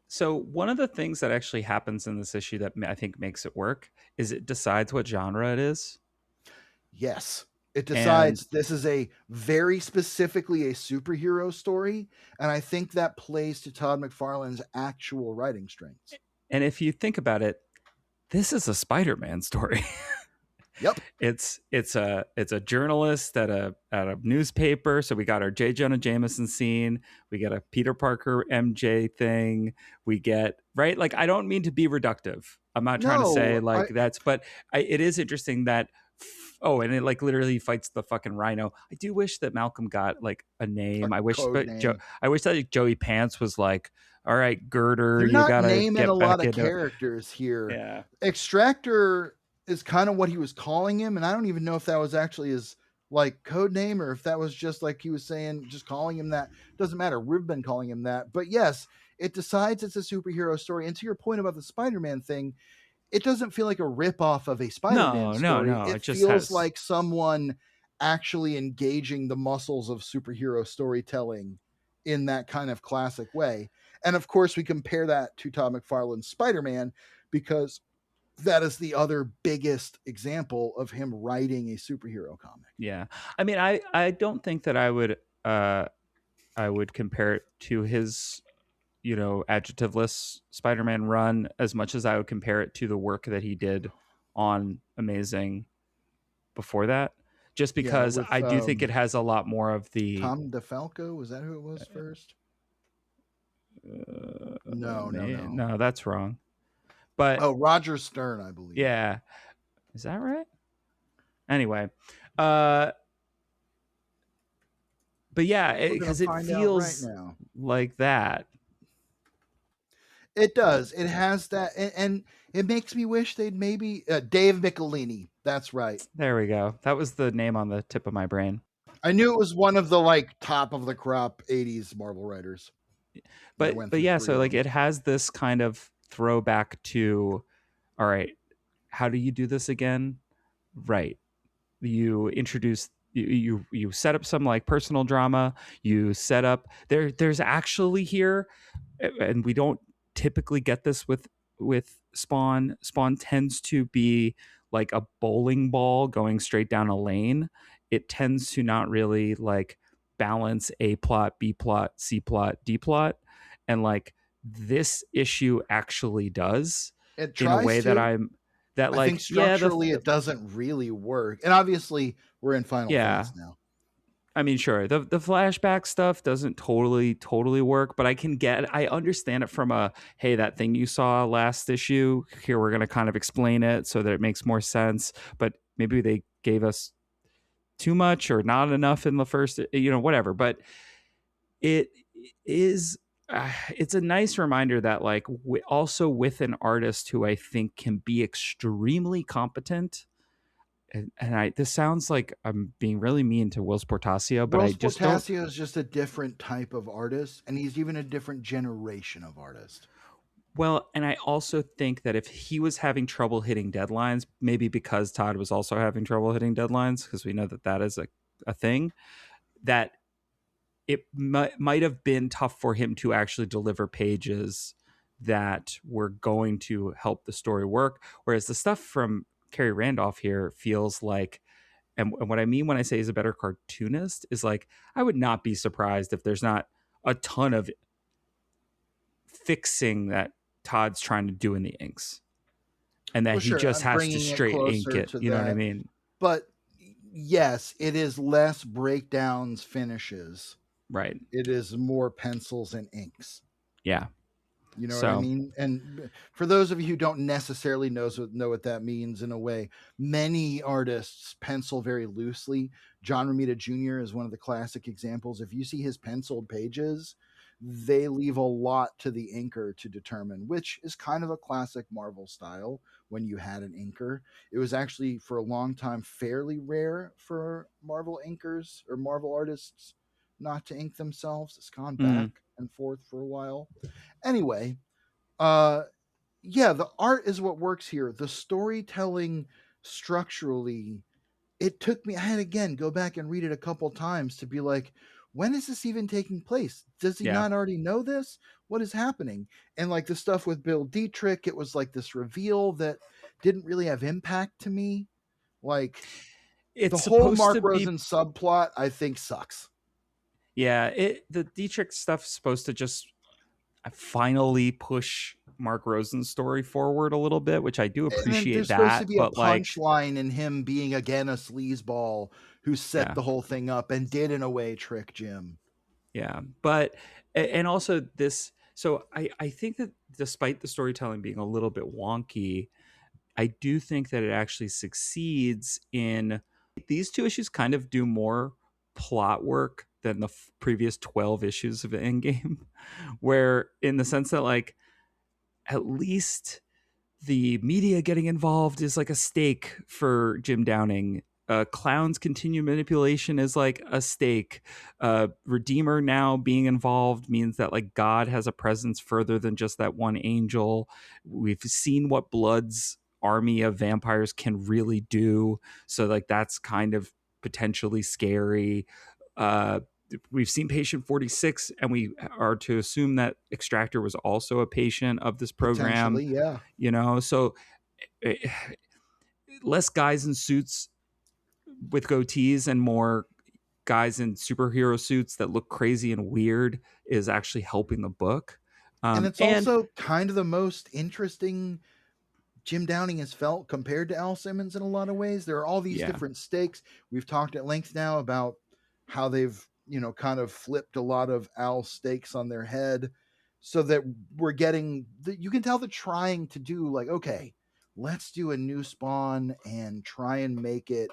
So one of the things that actually happens in this issue that I think makes it work is it decides what genre it is. Yes. It And decides this is a very specifically a superhero story, and I think that plays to Todd McFarlane's actual writing strengths. and if you think about it, this is a Spider-Man story. Yep. It's a journalist at a newspaper. So we got our J. Jonah Jameson scene. We get a Peter Parker MJ thing. We get right. Like, I don't mean to be reductive. I'm not trying to say No, like that's, but it is interesting that. Oh, and it like literally fights the fucking rhino. I do wish that Malcolm got like a a name. I wish, code but name. I wish that like, Joey Pants was like, all right, Girder, They're you not gotta naming a get lot back of into. characters here. Yeah, Extractor is kind of what he was calling him, and I don't even know if that was actually his like code name or if that was just like he was saying, just calling him that. Doesn't matter. We've been calling him that. But yes, it decides it's a superhero story. And to your point about the Spider-Man thing, it doesn't feel like a rip-off of a Spider-Man no, no, story. no. It It just feels has. like someone actually engaging the muscles of superhero storytelling in that kind of classic way. And of course, we compare that to Todd McFarlane's Spider-Man because that is the other biggest example of him writing a superhero comic. Yeah. I mean, I don't think that I would compare it to his, adjectiveless Spider-Man run as much as I would compare it to the work that he did on Amazing before that. Just Yeah, because with I do think it has a lot more of the Tom DeFalco, was that who it was first? No, no, no. no, that's wrong. But Oh, Roger Stern, I believe. yeah, is that right? Anyway, uh, but yeah, We're gonna because it find out right feels now. like that. It does. It has that, and it makes me wish they'd maybe Dave Michelini. That's right. There we go. That was the name on the tip of my brain. I knew it was one of the like top of the crop '80s Marvel writers. And I went But through yeah, three so of like them. it has this kind of throwback to, all right, how do you do this again? Right. You set up some like personal drama. You set up there's actually here, and we don't typically get this with Spawn tends to be like a bowling ball going straight down a lane. It tends to not really like balance A plot, B plot, C plot, D plot, and like this issue actually does, It in a tries way that to. I'm that I think like yeah structurally it doesn't really work. And obviously we're in final yeah, phase now. I mean, sure, the flashback stuff doesn't totally work, but I understand it from a, hey, that thing you saw last issue, here we're gonna kind of explain it so that it makes more sense. But maybe they gave us too much or not enough in the first, whatever. But it is. It's a nice reminder that, like, also with an artist who I think can be extremely competent, and this sounds like I'm being really mean to Will Portasio, but I Wells just don't. Portasio is just a different type of artist, and he's even a different generation of artist. Well, and I also think that if he was having trouble hitting deadlines, maybe because Todd was also having trouble hitting deadlines, because we know that that is a thing, that it might have been tough for him to actually deliver pages that were going to help the story work. Whereas the stuff from Khary Randolph here feels like, and what I mean when I say he's a better cartoonist is like, I would not be surprised if there's not a ton of fixing that Todd's trying to do in the inks, and that Well, he sure, just I'm has to bringing it straight ink closer it. to You know what I that. mean? But yes, it is less breakdowns, finishes. Right. It is more pencils and inks. Yeah. You know what I So, mean? And for those of you who don't necessarily know what that means in a way, many artists pencil very loosely. John Romita Jr. is one of the classic examples. If you see his penciled pages, they leave a lot to the inker to determine, which is kind of a classic Marvel style when you had an inker. It was actually for a long time fairly rare for Marvel inkers or Marvel artists not to ink themselves. It's gone mm, back and forth for a while. Anyway, uh yeah, the art is what works here. The storytelling structurally, it took me, I had to again go back and read it a couple times to be like, when is this even taking place? Does he yeah. not already know this? What is happening? And like the stuff with Bill Dietrich, it was like this reveal that didn't really have impact to me. Like the It's whole supposed Mark to be. Rosen subplot, I think sucks. Yeah. The Dietrich stuff's supposed to just finally push Mark Rosen's story forward a little bit, which I do And then appreciate there's supposed to that. be a But like, punchline in him being again a sleazeball who set yeah, the whole thing up and did in a way trick Jim. yeah. But and also this. So I think that despite the storytelling being a little bit wonky, I do think that it actually succeeds in these two issues kind of do more plot work than the previous 12 issues of Endgame, where in the sense that like at least the media getting involved is like a stake for Jim Downing. Clown's continued manipulation is like a stake. Redeemer now being involved means that like God has a presence further than just that one angel. We've seen what Blood's army of vampires can really do, so like that's kind of potentially scary. Uh, we've seen Patient 46, and we are to assume that Extractor was also a patient of this program, Potentially, yeah. so eh, less guys in suits with goatees and more guys in superhero suits that look crazy and weird is actually helping the book. And it's And also kind of the most interesting Jim Downing has felt compared to Al Simmons in a lot of ways. There are all these yeah, different stakes. We've talked at length now about how they've, kind of flipped a lot of Al's stakes on their head so that we're getting, you can tell they're trying to do like, okay, let's do a new Spawn and try and make it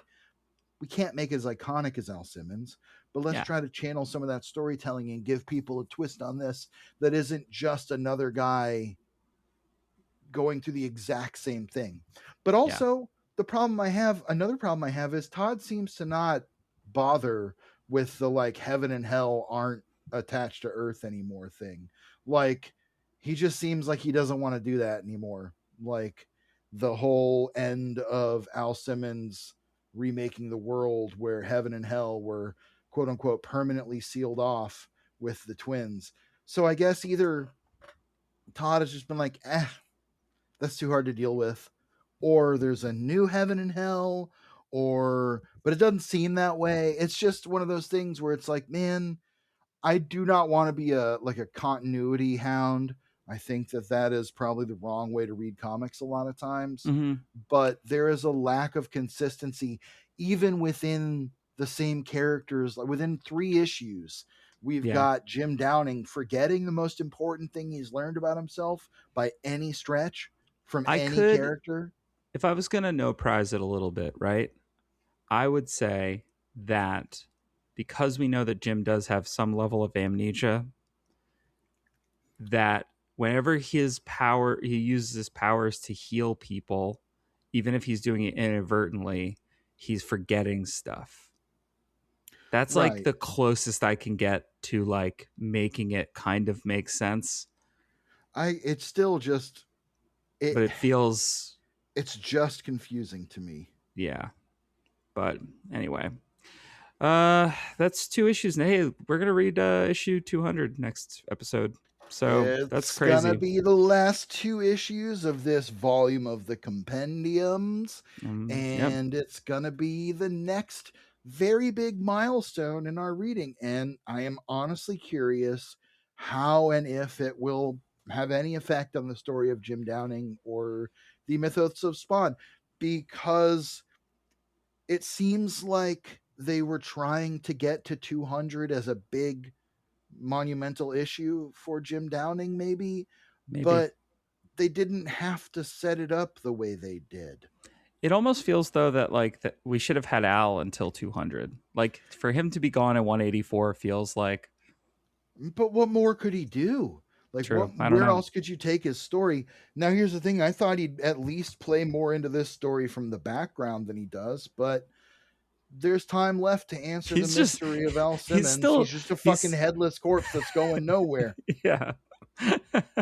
we can't make it as iconic as Al Simmons, but let's Yeah. try to channel some of that storytelling and give people a twist on this that isn't just another guy going through the exact same thing. But Yeah. also, another problem I have is Todd seems to not bother with the like heaven and hell aren't attached to earth anymore thing. Like, he just seems like he doesn't want to do that anymore. Like, the whole end of Al Simmons remaking the world where heaven and hell were quote unquote permanently sealed off with the twins. So I guess either Todd has just been like, that's too hard to deal with, or there's a new heaven and hell, or but it doesn't seem that way. It's just one of those things where it's like, man, I do not want to be a continuity hound. I think that is probably the wrong way to read comics a lot of times, Hmm. but there is a lack of consistency even within the same characters. Like within 3 issues, we've Yeah. got Jim Downing forgetting the most important thing he's learned about himself by any stretch from I any could, character. if I was going to no prize it a little bit, right? I would say that because we know that Jim does have some level of amnesia, that whenever he uses his powers to heal people, even if he's doing it inadvertently, he's forgetting stuff. That's like Right. the closest I can get to like making it kind of make sense, It's still just but it it feels, it's just confusing to me. yeah. But anyway, that's 2 issues. And hey, we're gonna read issue 200 next episode. So that's It's gonna crazy. be the last 2 issues of this volume of the compendiums, Yep. and it's gonna be the next very big milestone in our reading. And I am honestly curious how and if it will have any effect on the story of Jim Downing or the Mythos of Spawn, because it seems like they were trying to get to 200 as a big monumental issue for Jim Downing, maybe, Maybe. but they didn't have to set it up the way they did. It almost feels though that like that we should have had Al until 200. Like for him to be gone at 184 feels like But what more could he do? Like, true. what? I don't Where know. else could you take his story? Now, here's the thing: I thought he'd at least play more into this story from the background than he does, but there's time left to answer the He's just mystery of Al he's Simmons. still He's just a fucking he's headless corpse that's going nowhere, yeah.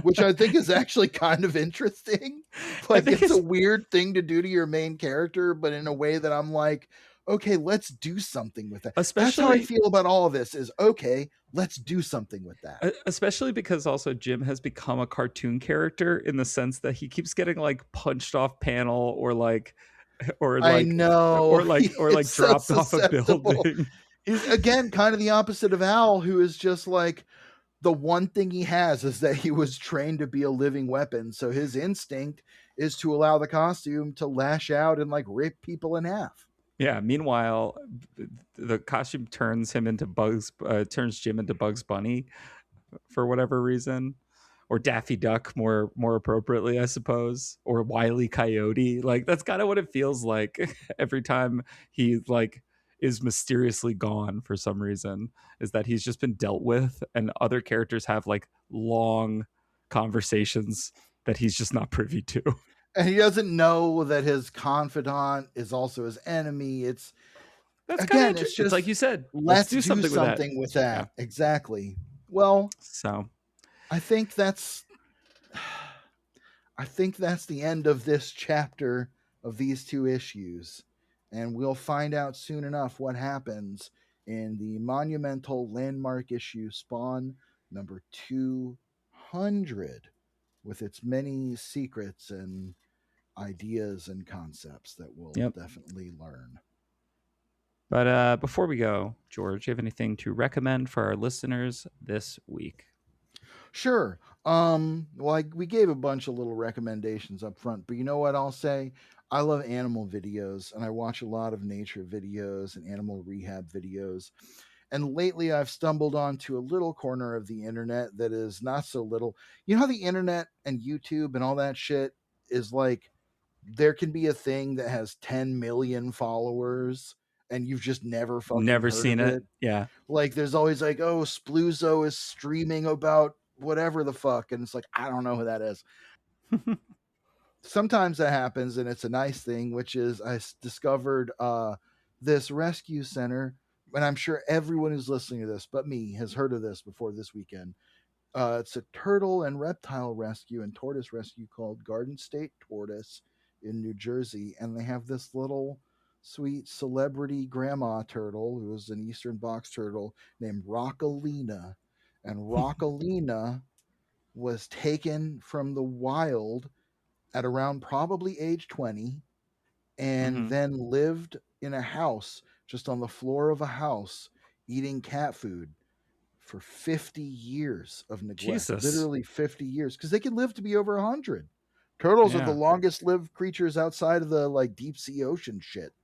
which I think is actually kind of interesting. I Like, think it's a it's weird thing to do to your main character, but in a way that I'm like, okay, let's do something with that. That's how I especially feel about all of this is okay, let's do something with that. especially because also Jim has become a cartoon character in the sense that he keeps getting like punched off panel or I like know. He or is like so dropped off a susceptible. building. He's again kind of the opposite of Al, who is just like the one thing he has is that he was trained to be a living weapon. So his instinct is to allow the costume to lash out and like rip people in half. Yeah. Meanwhile, the costume turns Jim into Bugs Bunny for whatever reason, or Daffy Duck more appropriately, I suppose, or Wile E. Coyote. Like that's kind of what it feels like every time he like is mysteriously gone for some reason. Is that he's just been dealt with, and other characters have like long conversations that he's just not privy to. And he doesn't know that his confidant is also his enemy. It's That's kind of again, interesting. it's It's like just you said. Let's let's do do something with that. something with Yeah. that. Exactly. Well, So I think that's I think that's the end of this chapter of these 2 issues. And we'll find out soon enough what happens in the monumental landmark issue Spawn number 200 with its many secrets and ideas and concepts that we'll yep. definitely learn. But before we go, George, you have anything to recommend for our listeners this week? Sure. Well, we gave a bunch of little recommendations up front, but you know what I'll say? I love animal videos and I watch a lot of nature videos and animal rehab videos. And lately I've stumbled onto a little corner of the internet that is not so little. You know how the internet and YouTube and all that shit is like there can be a thing that has 10 million followers and you've just never fucking Never heard seen of it. it. Yeah. Like there's always like, oh, Sploozo is streaming about whatever the fuck, and it's like, I don't know who that is. Sometimes that happens, and it's a nice thing, which is discovered this rescue center, and I'm sure everyone who's listening to this but me has heard of this before this weekend. It's a turtle and reptile rescue and tortoise rescue called Garden State Tortoise in New Jersey. And they have this little sweet celebrity grandma turtle who is an Eastern box turtle named Rockalina. And Rockalina was taken from the wild at around probably age 20 and Hmm. then lived in a house, just on the floor of a house, eating cat food for 50 years of neglect, Jesus. literally 50 years, because they can live to be over 100. Turtles are the Yeah. longest lived creatures outside of the like deep sea ocean shit.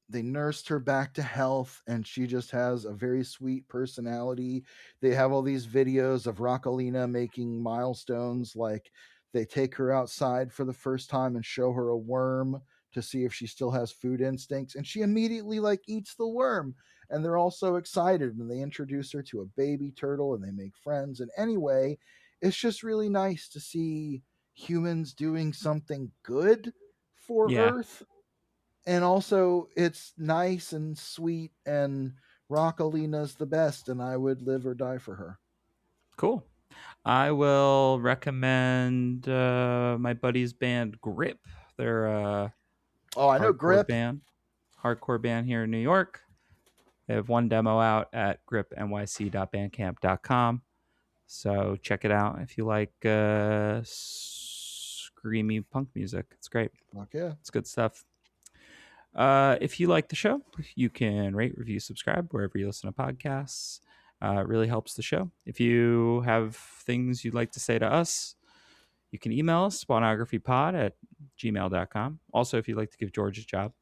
They nursed her back to health, and she just has a very sweet personality. They have all these videos of Rockalina making milestones, like they take her outside for the first time and show her a worm to see if she still has food instincts, and she immediately like eats the worm, and they're all so excited, and they introduce her to a baby turtle and they make friends. And anyway, it's just really nice to see humans doing something good for Yeah. Earth, and also it's nice and sweet, and Rockalina's the best, and I would live or die for her. Cool. I will recommend my buddy's band Grip. They're a Oh, I know hardcore Grip. band, hardcore band here in New York. They have one demo out at gripnyc.bandcamp.com. So check it out if you like screamy punk music. It's great. Fuck yeah. It's good stuff. If you like the show, you can rate, review, subscribe wherever you listen to podcasts. It really helps the show. If you have things you'd like to say to us, you can email us, spawnographypod@gmail.com. Also, if you'd like to give George a job,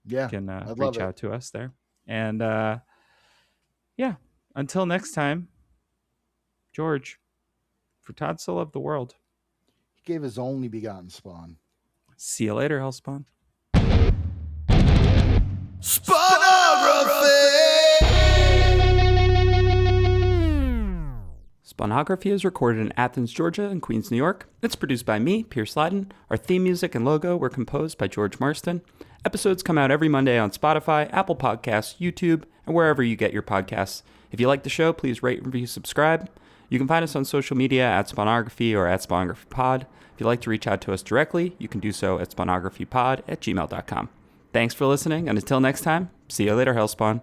you Yeah, can I'd love reach it. out to us there. And yeah, until next time, George, for Todd Soul of the World. He gave his only begotten spawn. See you later, Hellspawn. Spawnography is recorded in Athens, Georgia, and Queens, New York. It's produced by me, Pierce Lyden. Our theme music and logo were composed by George Marston. Episodes come out every Monday on Spotify, Apple Podcasts, YouTube, and wherever you get your podcasts. If you like the show, please rate, review, subscribe. You can find us on social media at Spawnography or at SpawnographyPod. If you'd like to reach out to us directly, you can do so at spawnographypod@gmail.com. Thanks for listening, and until next time, see you later, Hellspawn.